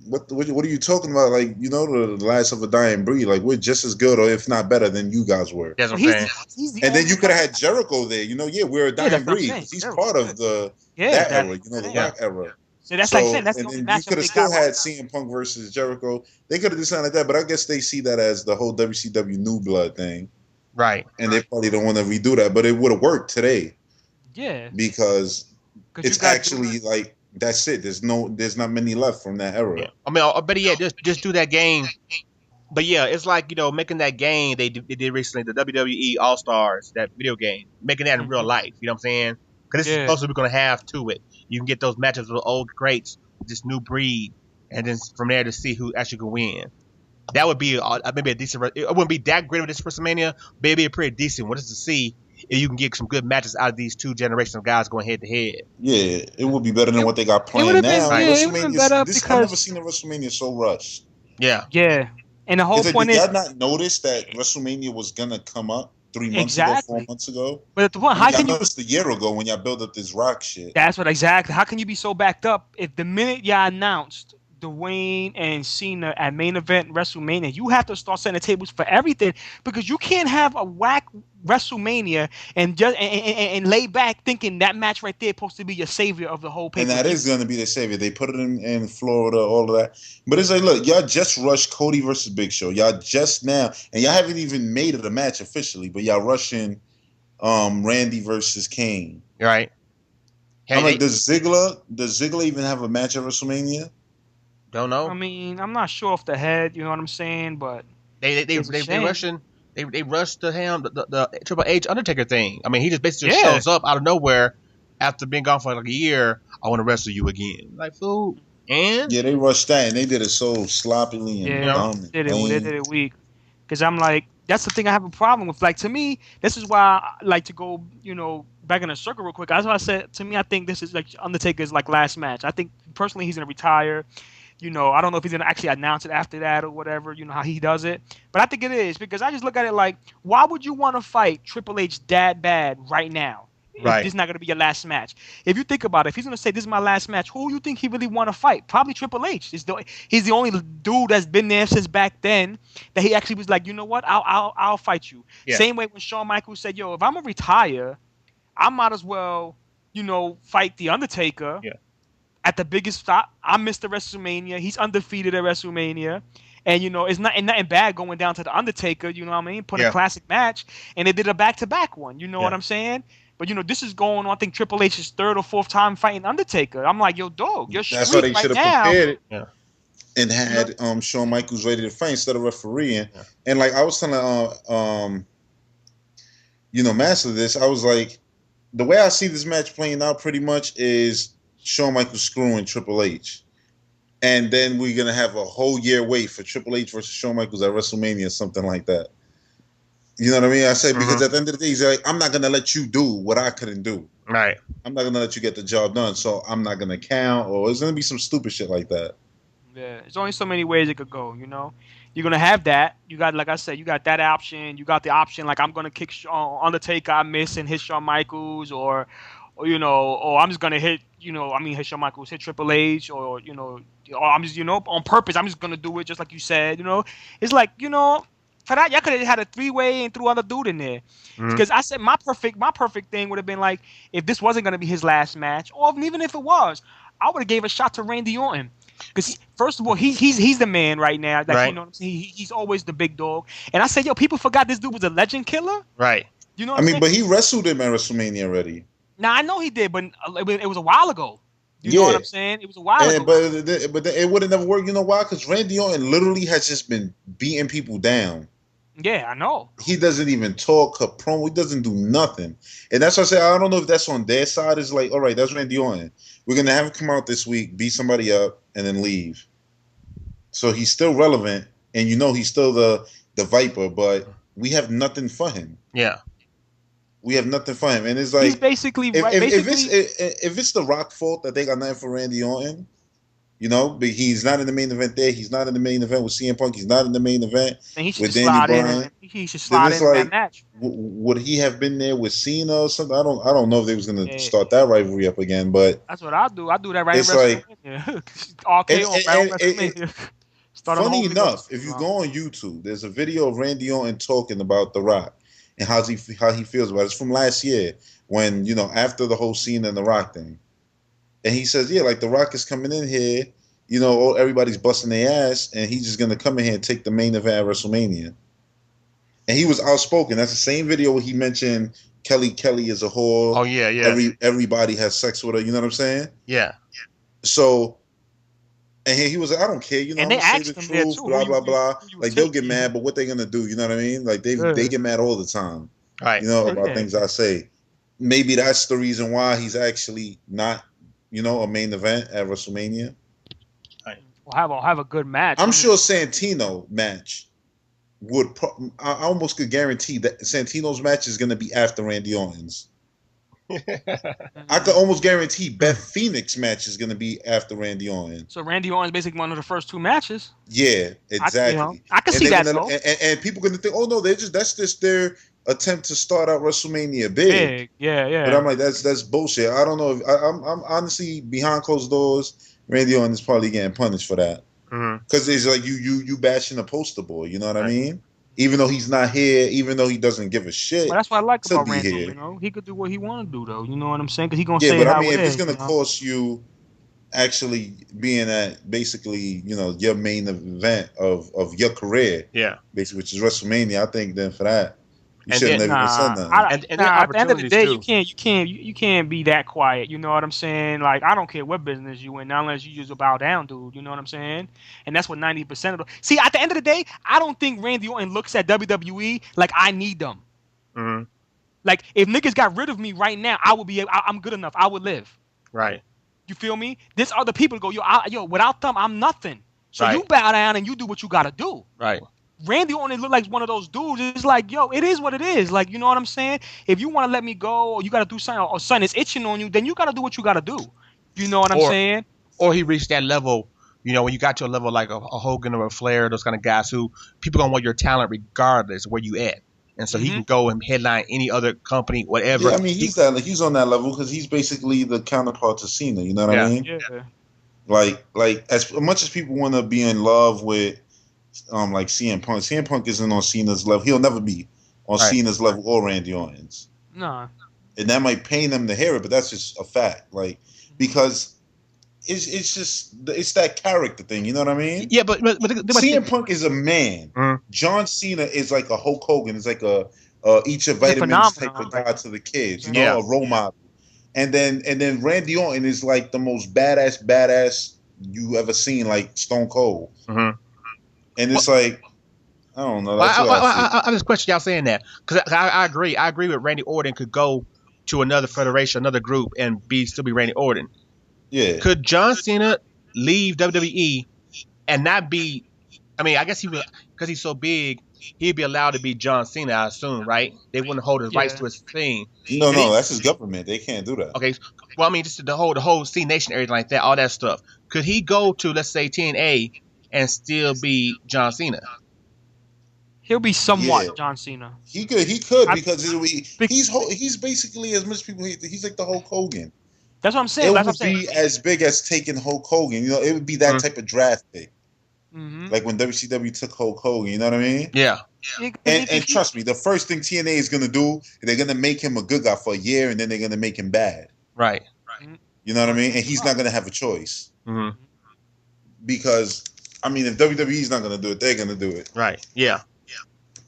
"What are you talking about? Like, you know, the last of a dying breed. Like, we're just as good, or if not better, than you guys were." That's what I'm He's saying. he's the And then only you could have guy- had Jericho there. You know, yeah, we're a Yeah, dying that's what I'm breed. saying. 'Cause he's Jericho, part of that that era. You know, the Yeah. Rock era. So that's So, like saying that's the and only then you matchup could have they still got had right CM Punk versus Jericho. They could have done something like that, but I guess they see that as the whole WCW New Blood thing, Right. and they probably don't want to redo that. But it would have worked today now. Yeah, because because it's actually like that's it. There's not many left from that era. Yeah. I mean, I bet yeah, just do that game. But yeah, it's like making that game they did recently, the WWE All Stars, that video game, making that in real life. You know what I'm saying? Because this is Yeah. closely we're gonna have to it. You can get those matches with old greats, with this new breed, and then from there to see who actually can win. That would be maybe a decent. It wouldn't be that great with this WrestleMania, but it'd be a pretty decent one just to see if you can get some good matches out of these two generations of guys going head to head. Yeah, it would be better than what they got It planned would have been now. Right. it would have been better I've never because seen a WrestleMania so rushed. Yeah. yeah, and the whole It's like, point did is y'all not notice that WrestleMania was gonna come up 3 months ago, exactly. 4 months ago? But at the point, I how mean, I can you? noticed a year ago when y'all built up this Rock shit. That's what exactly. How can you be so backed up if the minute y'all announced Dwayne and Cena at main event WrestleMania. You have to start setting the tables for everything because you can't have a whack WrestleMania and just and lay back thinking that match right there is supposed to be your savior of the whole And pay-per-view. that is going to be the savior. They put it in Florida, all of that. But it's like, look, y'all just rushed Cody versus Big Show. Y'all just now, and y'all haven't even made it a match officially, but y'all rushing Randy versus Kane. Right. I'm like, does Ziggler even have a match at WrestleMania? Don't know. I mean, I'm not sure off the head, you know what I'm saying, but They rushed the Triple H Undertaker thing. I mean, he just basically shows up out of nowhere after being gone for like a year. I want to wrestle you again. Like, fool. And yeah, they rushed that and they did it so sloppily and dumb. They did it weak. Because I'm like, that's the thing I have a problem with. Like, to me, this is why I like to go, back in a circle real quick. That's why I said, to me, I think this is like Undertaker's like last match. I think personally he's gonna retire. I don't know if he's going to actually announce it after that or whatever, how he does it. But I think it is because I just look at it like, why would you want to fight Triple H that bad right now? If this is not going to be your last match. If you think about it, if he's going to say this is my last match, who do you think he really want to fight? Probably Triple H. He's the only dude that's been there since back then that he actually was like, you know what? I'll fight you. Yeah. Same way when Shawn Michaels said, yo, if I'm going to retire, I might as well, fight The Undertaker. Yeah. At the biggest stop, I missed the WrestleMania. He's undefeated at WrestleMania. And, it's nothing bad going down to The Undertaker, you know what I mean? Put a classic match. And they did a back-to-back one, you know what I'm saying? But, this is going on, I think, Triple H's third or fourth time fighting Undertaker. I'm like, yo, dog, you're That's why they should have prepared it. Yeah. And had Shawn Michaels ready to fight instead of refereeing. Yeah. And, like, I was telling, Master this, I was like, the way I see this match playing out pretty much is Shawn Michaels screwing Triple H. And then we're going to have a whole year wait for Triple H versus Shawn Michaels at WrestleMania, something like that. You know what I mean? I said, because at the end of the day, he's like, I'm not going to let you do what I couldn't do. Right. I'm not going to let you get the job done, so I'm not going to count, or it's going to be some stupid shit like that. Yeah, there's only so many ways it could go, You're going to have that. You got, like I said, you got that option. You got the option, like, I'm going to kick Undertaker, I miss, and hit Shawn Michaels, or I'm just gonna hit, hit Shawn Michaels, hit Triple H, or I'm just, on purpose, I'm just gonna do it just like you said, It's like, for that, y'all could have had a three-way and threw other dude in there. Because I said my perfect thing would have been like, if this wasn't gonna be his last match, or even if it was, I would have gave a shot to Randy Orton. Because first of all, he's the man right now. Like, right. You know what I'm saying? He's always the big dog. And I said, yo, people forgot this dude was a legend killer. Right. You know what I'm saying? But he wrestled him at WrestleMania already. Now, I know he did, but it was a while ago. You know what I'm saying? It was a while ago. But it would have never worked. You know why? Because Randy Orton literally has just been beating people down. Yeah, I know. He doesn't even talk, a promo. He doesn't do nothing. And that's why I say, I don't know if that's on their side. It's like, all right, that's Randy Orton. We're going to have him come out this week, beat somebody up, and then leave. So he's still relevant, and he's still the Viper, but we have nothing for him. Yeah. We have nothing for him, and it's like he's basically if it's the Rock fault that they got nothing for Randy Orton, but he's not in the main event there. He's not in the main event with CM Punk. He's not in the main event with Daniel Bryan. He should slide in that match. Would he have been there with Cena or something? I don't know if they was going to start that rivalry up again, but that's what I do. I do that right. It's like RKO. Funny enough, if you go on YouTube, there's a video of Randy Orton talking about The Rock and how he feels about it. It's from last year when, after the whole Cena and The Rock thing. And he says, yeah, like The Rock is coming in here, everybody's busting their ass, and he's just going to come in here and take the main event at WrestleMania. And he was outspoken. That's the same video where he mentioned Kelly is a whore. Oh, yeah. Everybody has sex with her. You know what I'm saying? Yeah. So, and he was like, I don't care. And I'm they going to say the truth, blah, blah, blah. Like, they'll get mad, but what they going to do? You know what I mean? Like, they get mad all the time. Right. About things I say. Maybe that's the reason why he's actually not, a main event at WrestleMania. Right. We'll have a good match. I'm sure Santino match would. I almost could guarantee that Santino's match is going to be after Randy Orton's. I could almost guarantee Beth Phoenix match is going to be after Randy Orton. So Randy Orton's basically one of the first two matches. Yeah, exactly. I can see that though. And people going to think, oh no, that's just their attempt to start out WrestleMania big. Yeah. But I'm like, that's bullshit. I don't know. I'm honestly behind closed doors. Randy Orton is probably getting punished for that. Mm-hmm. Because it's like you bashing a poster boy, you know what I Right. mean? Even though he's not here, even though he doesn't give a shit, But that's what I like to about be Randy. here. You know, he could do what he want to do, though. You know what I'm saying? Because he gonna Yeah, say but I how mean, it if it's is. gonna You know? cost you actually being at basically, your main event of your career, Yeah. basically, which is WrestleMania, I think then for that you And shouldn't then- have even said Nah, nothing. And there are at the end of the opportunities day, too. you can't be that quiet. You know what I'm saying? Like, I don't care what business you in, unless you just a bow down dude. You know what I'm saying? And that's what 90% of the. See, at the end of the day, I don't think Randy Orton looks at WWE like I need them. Mm-hmm. Like, if niggas got rid of me right now, I would be. I'm good enough. I would live. Right. You feel me? There's other people go, yo, without them, I'm nothing. So Right. you bow down and you do what you gotta do. Right. Randy Orton look like one of those dudes. It's like, yo, it is what it is. Like, you know what I'm saying? If you want to let me go, or you got to do something, or something is itching on you, then you got to do what you got to do. You know what I'm saying? Or he reached that level, when you got to a level like a Hogan or a Flair, those kind of guys who people gonna want your talent regardless of where you at, and so he can go and headline any other company, whatever. Yeah, I mean he's on that level because he's basically the counterpart to Cena. You know what I mean? Yeah. Like as much as people want to be in love with like CM Punk isn't on Cena's level. He'll never be on Cena's level or Randy Orton's. No. And that might pain them to hear it, but that's just a fact. Like, because it's that character thing, you know what I mean? Yeah, but CM Punk is a man. Mhm. John Cena is like a Hulk Hogan. It's like a eat your He's a vitamins type phenomenon, of guy to the kids, Yeah. a role model. And then Randy Orton is like the most badass you ever seen, like Stone Cold. Mhm. And it's like, I don't know. That's what I I just question y'all saying that because I agree. I agree with Randy Orton could go to another federation, another group, and still be Randy Orton. Yeah. Could John Cena leave WWE and not be? I mean, I guess he would because he's so big. He'd be allowed to be John Cena, I assume, right? They wouldn't hold his rights to his thing. No, that's his government. They can't do that. Okay, well, I mean, just the whole C Nation, everything like that, all that stuff. Could he go to, let's say, TNA and still be John Cena? He'll be somewhat John Cena. He could because he's basically, as much people hate, he's like the Hulk Hogan. That's what I'm saying. It would be as big as taking Hulk Hogan. It would be that type of draft pick. Mm-hmm. Like when WCW took Hulk Hogan, you know what I mean? Yeah. And trust me, the first thing TNA is gonna do, they're gonna make him a good guy for a year, and then they're gonna make him bad. Right. You know what I mean? And he's not gonna have a choice. Mm-hmm. Because I mean, if WWE's not gonna do it, they're gonna do it. Right. Yeah.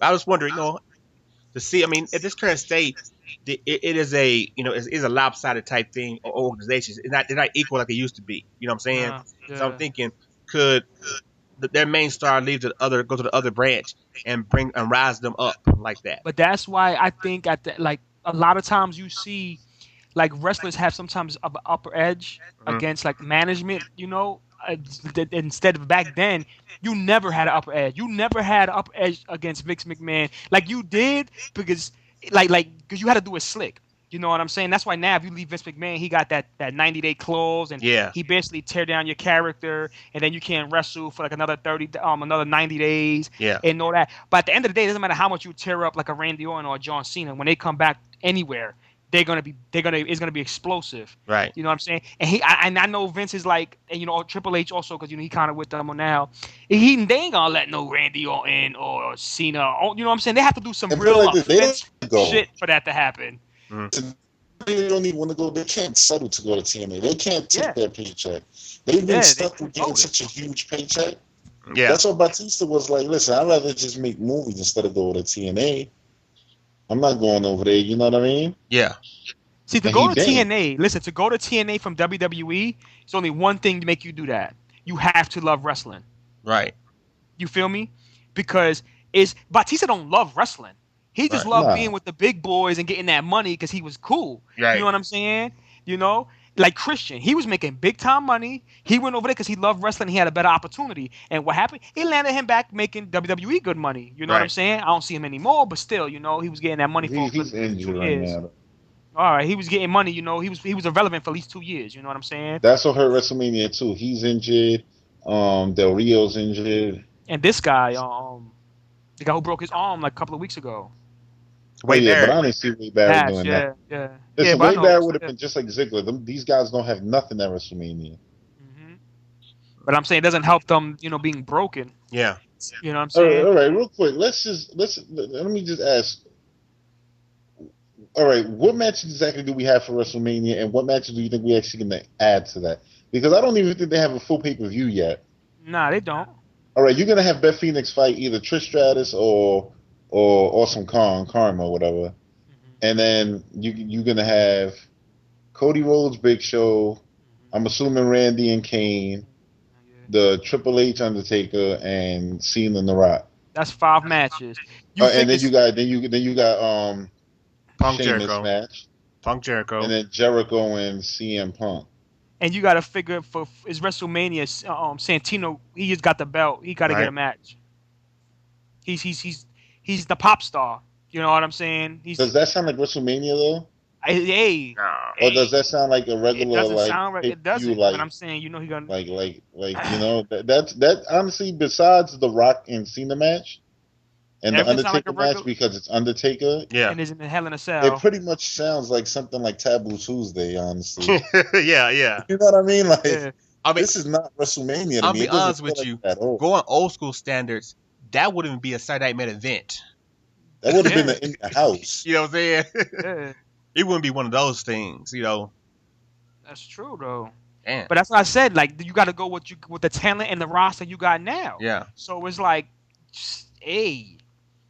I was wondering, to see. I mean, at this current state, it is a is a lopsided type thing. Or organizations, they're not equal like it used to be. You know what I'm saying? So I'm thinking, could their main star go to the other branch and rise them up like that? But that's why I think like a lot of times you see like wrestlers have sometimes an upper edge against like management. Instead of back then, you never had an upper edge. You never had an upper edge against Vince McMahon. Like you did because because you had to do it slick. You know what I'm saying? That's why now if you leave Vince McMahon, he got that 90-day clause, and he basically tear down your character, and then you can't wrestle for like another 90 days, and all that. But at the end of the day, it doesn't matter how much you tear up like a Randy Orton or a John Cena. When they come back anywhere, it's gonna be explosive. Right. You know what I'm saying? And I know Vince is like, and Triple H also, because he kind of with them now. They ain't gonna let no Randy Orton or Cena. You know what I'm saying? They have to do some real shit for that to happen. They don't even want to go. They can't settle to go to TNA. They can't take their paycheck. They've been stuck with getting such a huge paycheck. Yeah. That's what Batista was like. Listen, I'd rather just make movies instead of go to TNA. I'm not going over there. You know what I mean? Yeah. See, to go to TNA from WWE, it's only one thing to make you do that. You have to love wrestling. Right. You feel me? Because Batista don't love wrestling. He just loved being with the big boys and getting that money because he was cool. Right. You know what I'm saying? Like Christian, he was making big time money. He went over there because he loved wrestling. He had a better opportunity. And what happened? He landed him back making WWE good money. You know what I'm saying? I don't see him anymore, but still, he was getting that money for He's injured right now. All right, he was getting money. He was irrelevant for at least 2 years. You know what I'm saying? That's what hurt WrestleMania too. He's injured. Del Rio's injured. And this guy, the guy who broke his arm like a couple of weeks ago. But I didn't see Wade Barrett doing that. Yeah. Listen, Wade Barrett would have been just like Ziggler. These guys don't have nothing at WrestleMania. Mm-hmm. But I'm saying it doesn't help them, being broken. Yeah. You know what I'm saying? All right, real quick. Let me just ask. All right, what matches exactly do we have for WrestleMania, and what matches do you think we actually going to add to that? Because I don't even think they have a full pay-per-view yet. Nah, they don't. All right, you're going to have Beth Phoenix fight either Trish Stratus or Awesome Karma or whatever. Mm-hmm. And then you're going to have Cody Rhodes, Big Show, I'm assuming Randy and Kane, the Triple H, Undertaker, and Cena and The Rock. That's 5 matches. And then you got Punk Sheamus Jericho. match. Punk Jericho. And then Jericho and CM Punk. And you got to figure for his WrestleMania, Santino, he just got the belt. He got to get a match. He's the pop star. You know what I'm saying? Does that sound like WrestleMania though? Hey. Or does that sound like a regular it doesn't. Like, but I'm saying, he gonna that honestly, besides the Rock and Cena match and the Undertaker match, because it's Undertaker, and is in the Hell in a Cell. It pretty much sounds like something like Taboo Tuesday, honestly. yeah. You know what I mean? Like, I mean, this is not WrestleMania. I'll be honest with you. Going old school standards, that wouldn't even be a Saturday Night Main Event. That would have been in the house. You know what I'm saying? It wouldn't be one of those things, That's true though. Damn. But that's what I said. Like, you got to go with the talent and the roster you got now. Yeah. So it's like, hey,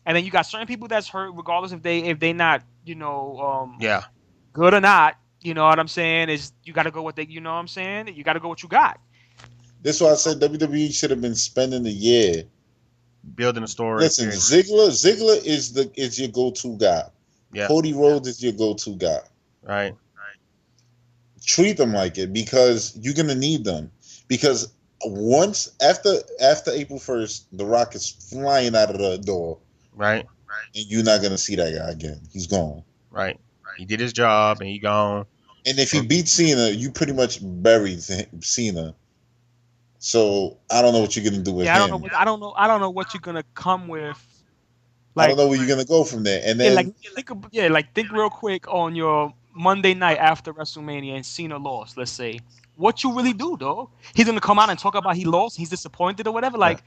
and then you got certain people that's hurt, regardless if they not good or not. You know what I'm saying? Is you got to go with you know what I'm saying? You got to go what you got. That's why I said WWE should have been spending the year building a story. Listen, Ziggler is your go-to guy. Yeah. Cody Rhodes is your go-to guy. Right. Treat them like it, because you're gonna need them. Because once after April 1st, The Rock is flying out of the door. Right. And you're not gonna see that guy again. He's gone. Right. He did his job and he gone. And if he beats Cena, you pretty much buried Cena. So I don't know what you're gonna do with him. I don't know what you're gonna come with. I don't know where you're gonna go from there. And then think real quick on your Monday night after WrestleMania and Cena lost. Let's say what you really do, though. He's gonna come out and talk about he lost, he's disappointed or whatever. Like,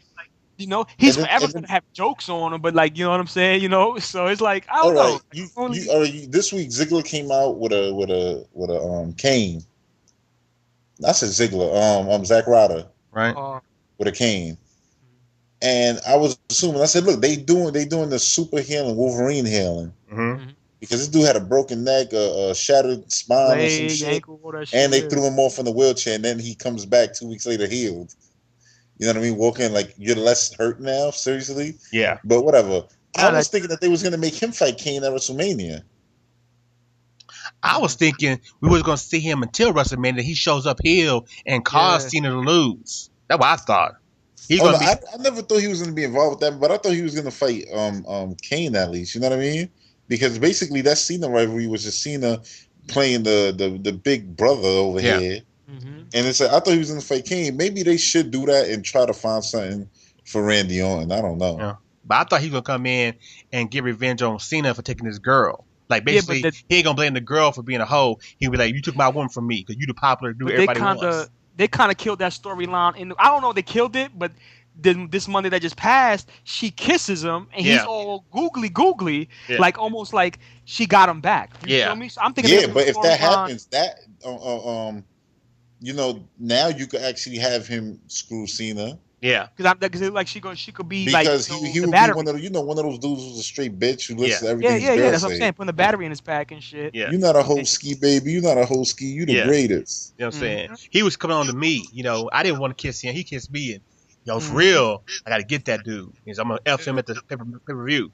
he's forever gonna have jokes on him. But like, you know what I'm saying? So it's like I don't know. This week Ziggler came out with a cane. I said Ziggler. Zack Ryder. Right. With a cane. And I was assuming, I said, look, they doing the super healing, Wolverine healing. Mm-hmm. Because this dude had a broken neck, a shattered spine, or some shit. Ankle, and they threw him off in the wheelchair, and then he comes back 2 weeks later healed. You know what I mean? Walking like, you're less hurt now, seriously? Yeah. But whatever. I was thinking that they was going to make him fight Kane at WrestleMania. I was thinking we was going to see him until WrestleMania. He shows up heel and cause Cena to lose. That's what I thought. I never thought he was going to be involved with that, but I thought he was going to fight Kane at least. You know what I mean? Because basically that Cena rivalry was just Cena playing the big brother over here. Mm-hmm. And it's like, I thought he was going to fight Kane. Maybe they should do that and try to find something for Randy Orton. I don't know. Yeah. But I thought he was going to come in and get revenge on Cena for taking his girl. Like, basically, he ain't going to blame the girl for being a hoe. He'll be like, you took my woman from me because you the popular dude everybody wants. They kind of killed that storyline. I don't know if they killed it, but then this Monday that just passed, she kisses him, and he's all googly, like almost like she got him back. You feel me? So I'm thinking, but if that happens, that now you could actually have him screw Cena. Yeah, because like she could be because like he would be one of those dudes who's a straight bitch who listens to everything. Yeah. That's what I'm saying. Putting the battery in his back and shit. Yeah. You're not a whole ski baby. You're not a whole ski. You the greatest. You know what I'm saying? He was coming on to me. I didn't want to kiss him. He kissed me, and for real, I got to get that dude. I'm gonna F him at the pay-per-view.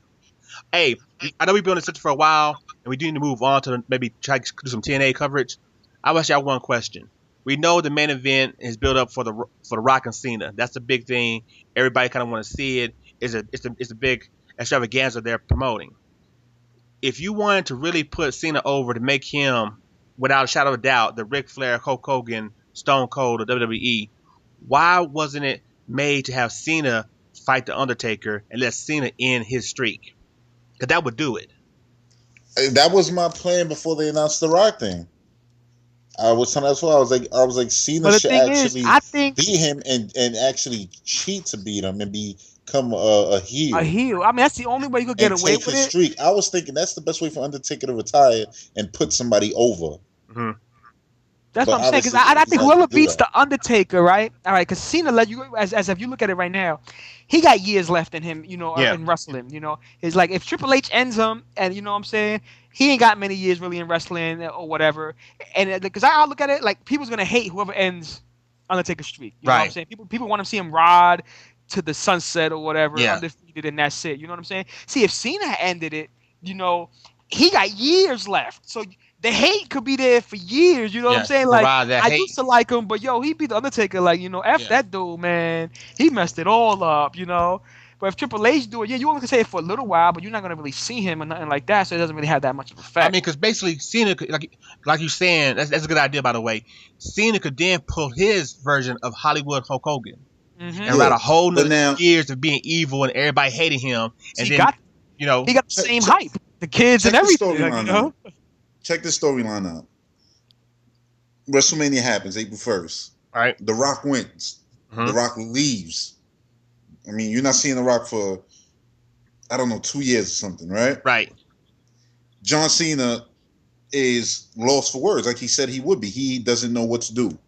Hey, I know we've been on this subject for a while, and we do need to move on to maybe try to do some TNA coverage. I will ask y'all one question. We know the main event is built up for the Rock and Cena. That's the big thing. Everybody kind of want to see it. It's a big extravaganza they're promoting. If you wanted to really put Cena over to make him, without a shadow of a doubt, the Ric Flair, Hulk Hogan, Stone Cold of WWE, why wasn't it made to have Cena fight the Undertaker and let Cena end his streak? Because that would do it. That was my plan before they announced the Rock thing. I was telling that's why I was like, Cena But the should thing is, actually I think beat him and actually cheat to beat him and become a a heel heel. I mean, that's the only way you could get and away take with his it. streak. I was thinking that's the best way for Undertaker to retire and put somebody over. Hmm. That's what But I'm saying. Because obviously, I he's think not gonna whoever do beats that. the Undertaker, right? All right, because Cena, let you as if you look at it right now, he got years left in him, Yeah. in wrestling. It's like if Triple H ends him, and you know what I'm saying, he ain't got many years really in wrestling or whatever. And because I look at it like people's gonna hate whoever ends Undertaker's streak. You know what I'm Right. saying? People want to see him ride to the sunset or whatever, Yeah. undefeated, and that's it. You know what I'm saying? See, if Cena ended it, he got years left. So the hate could be there for years. You know what I'm Yeah. saying? Like Provide that I hate. used to like him, but he beat the Undertaker. Like F Yeah. that dude, man. He messed it all up. But if Triple H do it, you only can say it for a little while, but you're not gonna really see him or nothing like that, so it doesn't really have that much of effect. I mean, because basically Cena, could, like you're saying, that's a good idea, by the way. Cena could then pull his version of Hollywood Hulk Hogan and Yeah. write a whole But nother now- years of being evil and everybody hating him, and he then got you know, he got the same Check- hype, the kids and check the everything. storyline out. Check the storyline out. WrestleMania happens April 1st. all right, The Rock wins. Mhm. The Rock leaves. I mean, you're not seeing The Rock for, I don't know, 2 years or something, right? right, John Cena is lost for words, like he said he would be. He doesn't know what to do,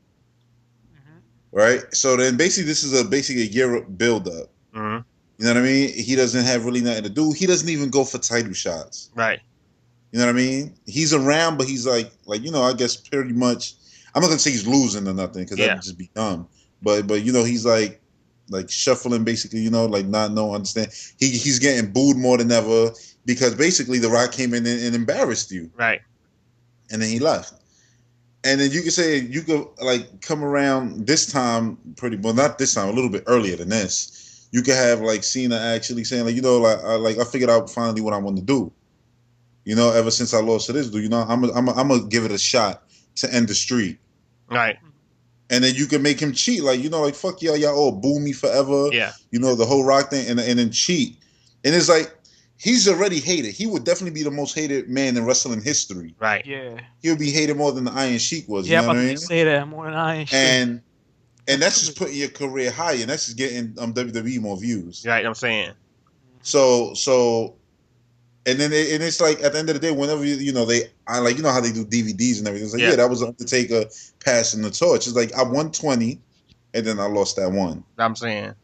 right? So then basically this is basically a year build-up. hmm You know what I mean? He doesn't have really nothing to do. He doesn't even go for title shots. right, You know what I mean? He's around, but he's like I guess pretty much. I'm not gonna say he's losing or nothing because Yeah. that'd just be dumb. But he's like shuffling basically. Like not no understand. He's getting booed more than ever because basically The Rock came in and embarrassed you, right, and then he left. And then you could say you could like come around this time not this time, a little bit earlier than this. You could have like Cena actually saying I figured out finally what I want to do. Ever since I lost to this dude, I'm gonna give it a shot to end the streak. right, And then you can make him cheat, like fuck y'all all boo me forever. yeah, The whole Rock thing, and then cheat. And it's like he's already hated. He would definitely be the most hated man in wrestling history. right, Yeah. He would be hated more than the Iron Sheik was. Yeah, You know I'm what I about mean? to say that more than I ain't And that's just putting your career higher, and that's just getting WWE more views. right. I'm saying, So. And then it's like at the end of the day, whenever how they do DVDs and everything. It's like Yeah. that was Undertaker passing the torch. It's like I won 20, and then I lost that one. I'm saying,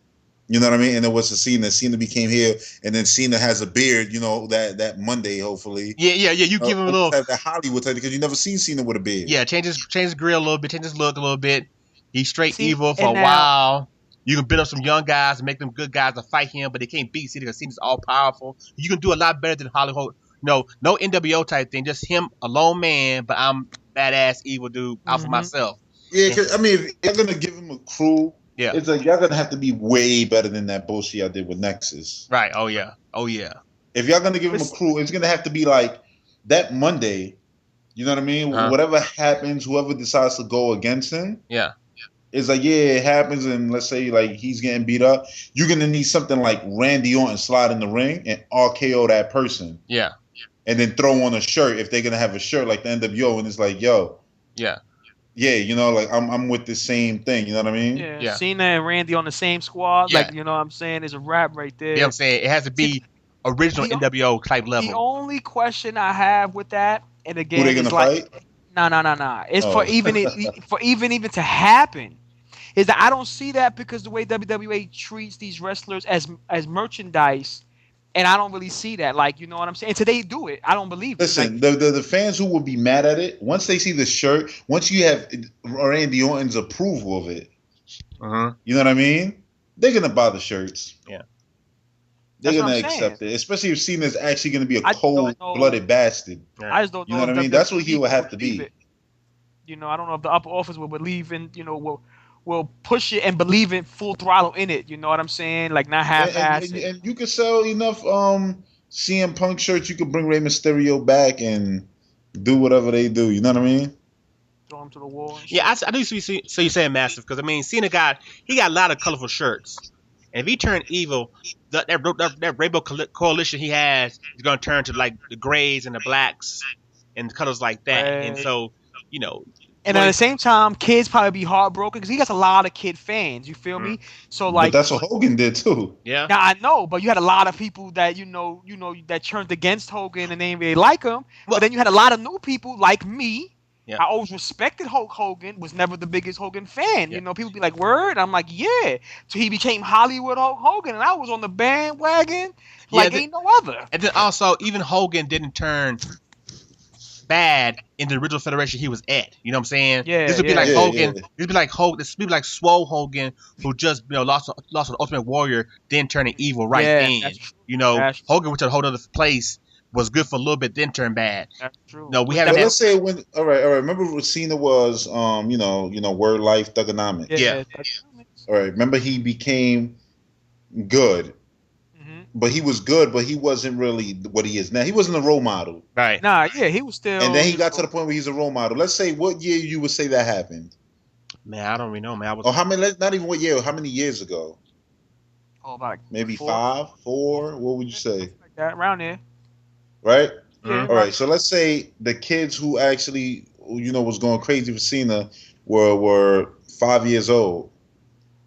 You know what I mean? And it was Cena. Cena became here, and then Cena has a beard. That Monday, hopefully. yeah. You give him a little, that Hollywood type because you never seen Cena with a beard. yeah. Change his grill a little bit, change his look a little bit. He's straight See, evil for a and now- while. You can build up some young guys and make them good guys to fight him, but they can't beat Cena because Cena's all powerful. You can do a lot better than Hollywood. No NWO type thing. Just him, a lone man, but I'm badass evil dude out for Mhm. myself. Yeah. Cause, I mean, if you're gonna give him a crew, Yeah. it's like y'all gonna have to be way better than that bullshit I did with Nexus. Right. Oh yeah. If y'all gonna give him a crew, it's gonna have to be like that Monday. You know what I mean? Uh-huh. Whatever happens, whoever decides to go against him, Yeah. it's like it happens, and let's say like he's getting beat up, you're gonna need something like Randy Orton slide in the ring and RKO that person, Yeah. and then throw on a shirt if they're gonna have a shirt like the NWO, and it's like yo, Yeah. like I'm with the same thing. You know what I mean? Yeah, Cena and Randy on the same squad. Yeah. Like, you know what I'm saying? There's a wrap right there. You know what I'm saying? It has to be original the- NWO type The level. only question I have with that, and again, Who they gonna is like, fight? nah. It's Oh. for even to happen. Is that I don't see that because the way WWE treats these wrestlers as merchandise, and I don't really see that. Like, you know what I'm saying? Until they do it, I don't believe it. Listen, Like, the fans who will be mad at it once they see the shirt, once you have Randy Orton's approval of it, Mm-hmm. you know what I mean? They're gonna buy the shirts. Yeah. They're That's what gonna I'm accept it, especially if Cena's actually gonna be a I don't know. cold-blooded bastard. I just don't You know. know what if I mean? That's what he WWE would have to believe be. it. I don't know if the upper office will believe in, will push it and believe in full throttle in it. You know what I'm saying? Like not half-ass. And you could sell enough CM Punk shirts. You could bring Rey Mysterio back and do whatever they do. You know what I mean? Throw him to the wall. And shit. Yeah, I do see. So you're saying massive because I mean, Cena got a lot of colorful shirts, and if he turned evil, that rainbow coalition he has is going to turn to like the grays and the blacks and colors like that. Right. And so, And at the same time, kids probably be heartbroken because he has a lot of kid fans. You feel me? So But like, that's what Hogan did too. Yeah. now I know, but you had a lot of people that that turned against Hogan and they didn't really like him. Well- But then you had a lot of new people like me. Yeah. I always respected Hulk Hogan, was never the biggest Hogan fan. Yeah. You know, people be like, "Word," I'm like, "Yeah." So he became Hollywood Hulk Hogan, and I was on the bandwagon like Yeah, ain't no other. And then also, even Hogan didn't turn bad in the original federation he was at. You know what I'm saying? Yeah, This would be yeah. like Yeah, Hogan. yeah. This would be like Hogan. This would be like Swole Hogan, who just lost to the Ultimate Warrior, then turning evil right Yeah, then. that's true. You know, That's Hogan went to a whole other place, was good for a little bit, then turned bad. That's true. No, we But haven't But had. let's say when all right. Remember when Cena was Word Life Thugonomics. Yeah. All right. Remember he became good, hmm but he was good, but he wasn't really what he is now. He wasn't a role model, Right. Nah, yeah, he was still. and then he got to the point where he's a role model. Let's say what year you would say that happened, Man, I don't really know, man. I was. or how many? Not even what year. How many years ago? about Maybe 4, 5, 4. What would you say? something like that, around there. Right. Mhm. All right. So let's say the kids who actually was going crazy for Cena were 5 years old.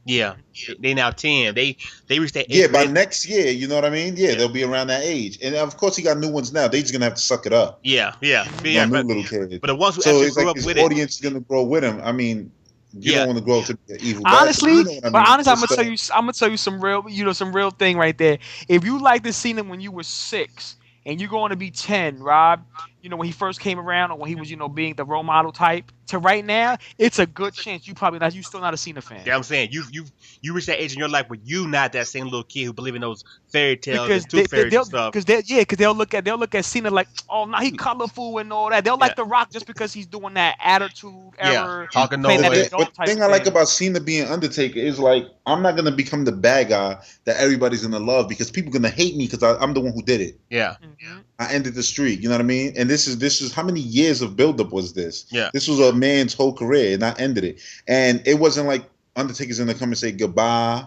Yeah. They now 10. They reached that age. Yeah, by where- next year, you know what I mean? Yeah, they'll be around that age. And of course, he got new ones now. They just gonna have to suck it up. Yeah. No new But little kids. the ones who So actually it's grew like up his with audience is gonna grow with him. I mean, you Yeah. don't want to grow up to be an evil guy. Honestly, you know what I but mean? honestly, It's I'm gonna tell you some real thing right there. If you like the scene when you were 6 and you're going to be 10, Rob, when he first came around or when he was, being the role model type, to right now, it's a good chance you still not a Cena fan. Yeah, I'm saying you reach that age in your life where you not that same little kid who believe in those fairy tales Because and tooth fairies and stuff. they'll look at Cena like, oh, now he colorful and all that. They'll like The Rock just because he's doing that attitude error, talking playing that noise. adult But the type thing I like thing. about Cena being Undertaker is like I'm not gonna become the bad guy that everybody's gonna love because people gonna hate me because I'm the one who did it. Yeah, Mhm. I ended the streak. You know what I mean? And this is how many years of buildup was this? Yeah. This was a man's whole career, and I ended it. And it wasn't like Undertaker's gonna come and say goodbye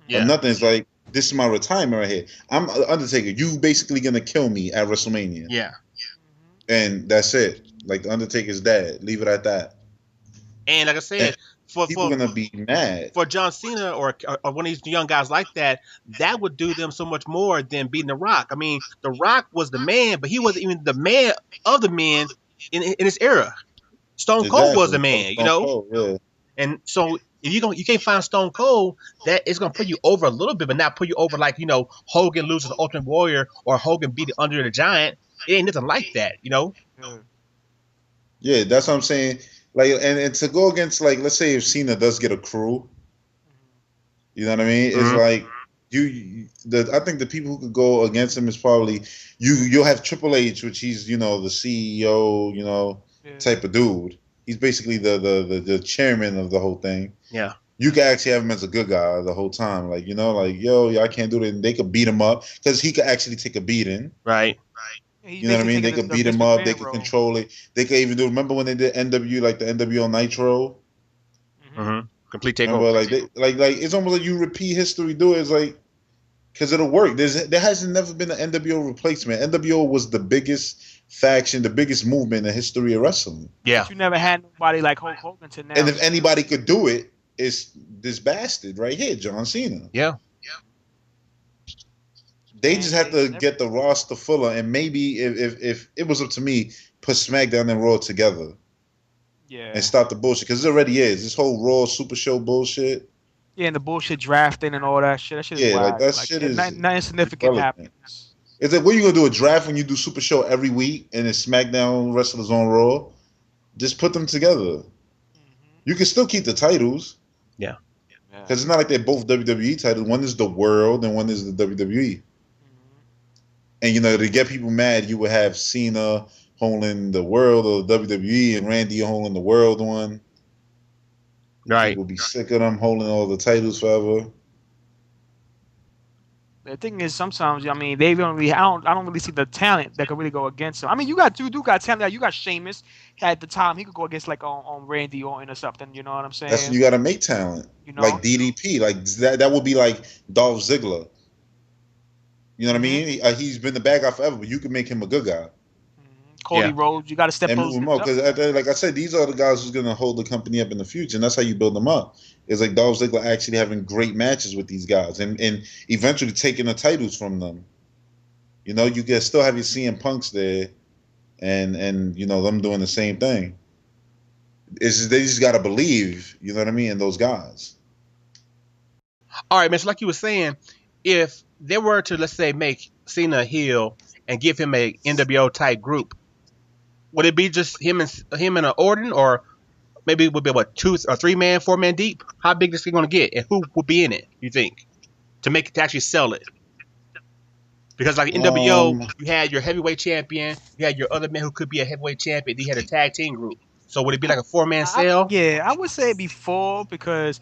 yeah. or nothing. It's like this is my retirement right here. I'm Undertaker. You basically gonna kill me at WrestleMania, Yeah. and that's it. Like the Undertaker's dead. Leave it at that. And like I said, for People gonna be mad. for John Cena or one of these young guys like that, that would do them so much more than beating The Rock. I mean, The Rock was the man, but he wasn't even the man of the men in his era. Stone Cold was the man, Stone Cold, yeah. And so if you can't find Stone Cold, that is gonna put you over a little bit, but not put you over like Hogan loses the Ultimate Warrior or Hogan beat Andre the Giant. It ain't nothing like that, Yeah, that's what I'm saying. Like, and to go against, like, let's say if Cena does get a crew, you know what I mean? It's Mhm. like I think the people who could go against him is probably you'll have Triple H, which he's the CEO, Yeah. type of dude. He's basically the chairman of the whole thing. Yeah. You could actually have him as a good guy the whole time, like yo, I can't do it. And they could beat him up because he could actually take a beating. Right. He's You know what I mean? They basically could taking beat him the up. Mr. They Van could role. control it. They could even do. Remember when they did NW, like the NWO Nitro? Mhm. Mm-hmm. Complete Remember, takeover. like they like it's almost like you repeat history. Do it. It's like because it'll work. There hasn't never been an NWO replacement. NWO was the biggest faction, the biggest movement in the history of wrestling. Yeah. But you never had nobody like Hulk Hogan to now. And if anybody could do it, it's this bastard right here, John Cena. Yeah. They just have to get the roster fuller, and maybe if it was up to me, put SmackDown and Raw together yeah, and stop the bullshit because it already is this whole Raw Super Show bullshit. yeah, and the bullshit drafting and all that shit. That shit is Yeah, like, wild. that shit is nothing significant irrelevant. happens. It's like, what are you gonna do? A draft when you do Super Show every week and it's SmackDown wrestlers on Raw? Just put them together. You can still keep the titles Yeah. because it's not like they're both WWE titles. One is the World and one is the WWE. And to get people mad, you would have Cena holding the World or the WWE and Randy holding the World one. Right. People be sick of them holding all the titles forever. The thing is, sometimes they don't really. I don't really see the talent that could really go against him. I mean, you got talent. You got Sheamus at the time. He could go against like on Randy Orton or something. You know what I'm saying? That's you got to make talent. Like DDP, like that would be like Dolph Ziggler. You know what I mean? He's been the bad guy forever, but you can make him a good guy. Cody Yeah. Rhodes. You got to step And those move them dudes up up. because, like I said, these are the guys who's gonna hold the company up in the future, and that's how you build them up. It's like Dolph Ziggler actually having great matches with these guys, and eventually taking the titles from them. You know, you can still have your CM Punks there, and you know them doing the same thing. It's just, they just gotta believe, you know what I mean, in those guys. All right, man. So like you were saying, if they were to, let's say, make Cena a heel and give him a NWO type group, would it be just him and a Orton, or maybe it would be what, 2 or 3 man, 4 man deep? How big is he going to get, and who would be in it? You think to make it to actually sell it? Because like NWO, Um, you had your heavyweight champion, you had your other man who could be a heavyweight champion. Then you had a tag team group. So would it be like a 4 man sale? Yeah, I would say before because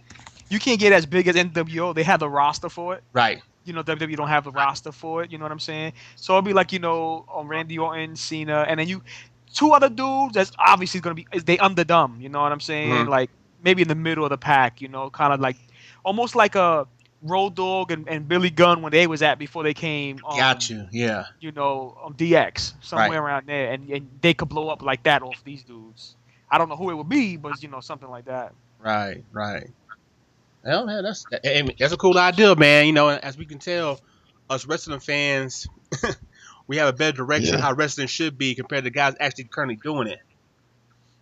you can't get as big as NWO. They have the roster for it. Right. You know, WWE don't have the roster for it. You know what I'm saying? So it'll be like, you know, Randy Orton, Cena, and then you 2 other dudes. That's obviously gonna be they underdone. You know what I'm saying? Mm-hmm. Like maybe in the middle of the pack. You know, kind of like almost like a Road Dogg and Billy Gunn when they was at before they came. Got you. Yeah. You know, DX Right. somewhere around there, and they could blow up like that off these dudes. I don't know who it would be, but you know, something like that. Right. Right. Well, man, that's a cool idea, man. You know, as we can tell, us wrestling fans, we have a better direction of Yeah. how wrestling should be compared to guys actually currently doing it.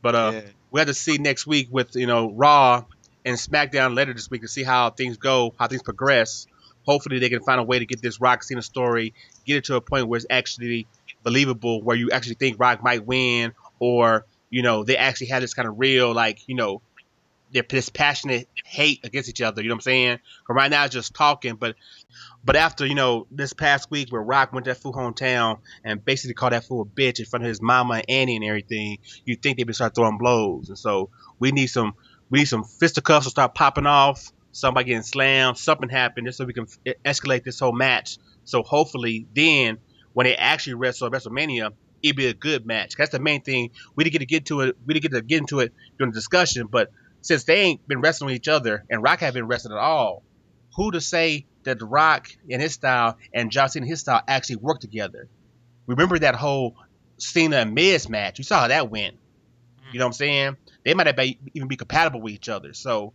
But Yeah. we have to see next week with Raw and SmackDown later this week to see how things go, how things progress. Hopefully, they can find a way to get this Rock Cena story, get it to a point where it's actually believable, where you actually think Rock might win, or they actually have this kind of real, like this passionate hate against each other. You know what I'm saying? 'Cause right now it's just talking, but after this past week where Rock went to that fool hometown and basically called that fool a bitch in front of his mama and Annie and everything, you think they would start throwing blows. And so we need some fisticuffs to start popping off. Somebody getting slammed, something happened, just so we can escalate this whole match. So hopefully, then when they actually wrestle at WrestleMania, it'd be a good match. That's the main thing. We didn't get to it. We didn't get to get into it during the discussion, but since they ain't been wrestling with each other and Rock haven't been wrestling at all, who to say that The Rock in his style and John Cena in his style actually work together? Remember that whole Cena and Miz match? You saw how that went. You know what I'm saying? They might even be compatible with each other. So,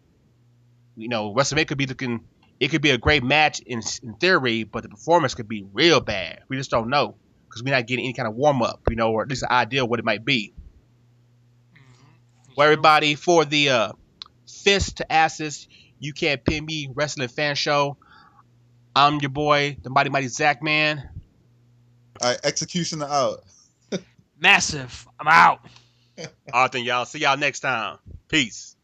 WrestleMania could be looking. It could be a great match in theory, but the performance could be real bad. We just don't know because we're not getting any kind of warm up, or at least an idea of what it might be. Well, everybody, for the Fist to Asses, You Can't Pin Me Wrestling Fan Show, I'm your boy, the Mighty Mighty Zach Man. all right, executioner out. Massive. I'm out. All right, then, y'all. See y'all next time. Peace.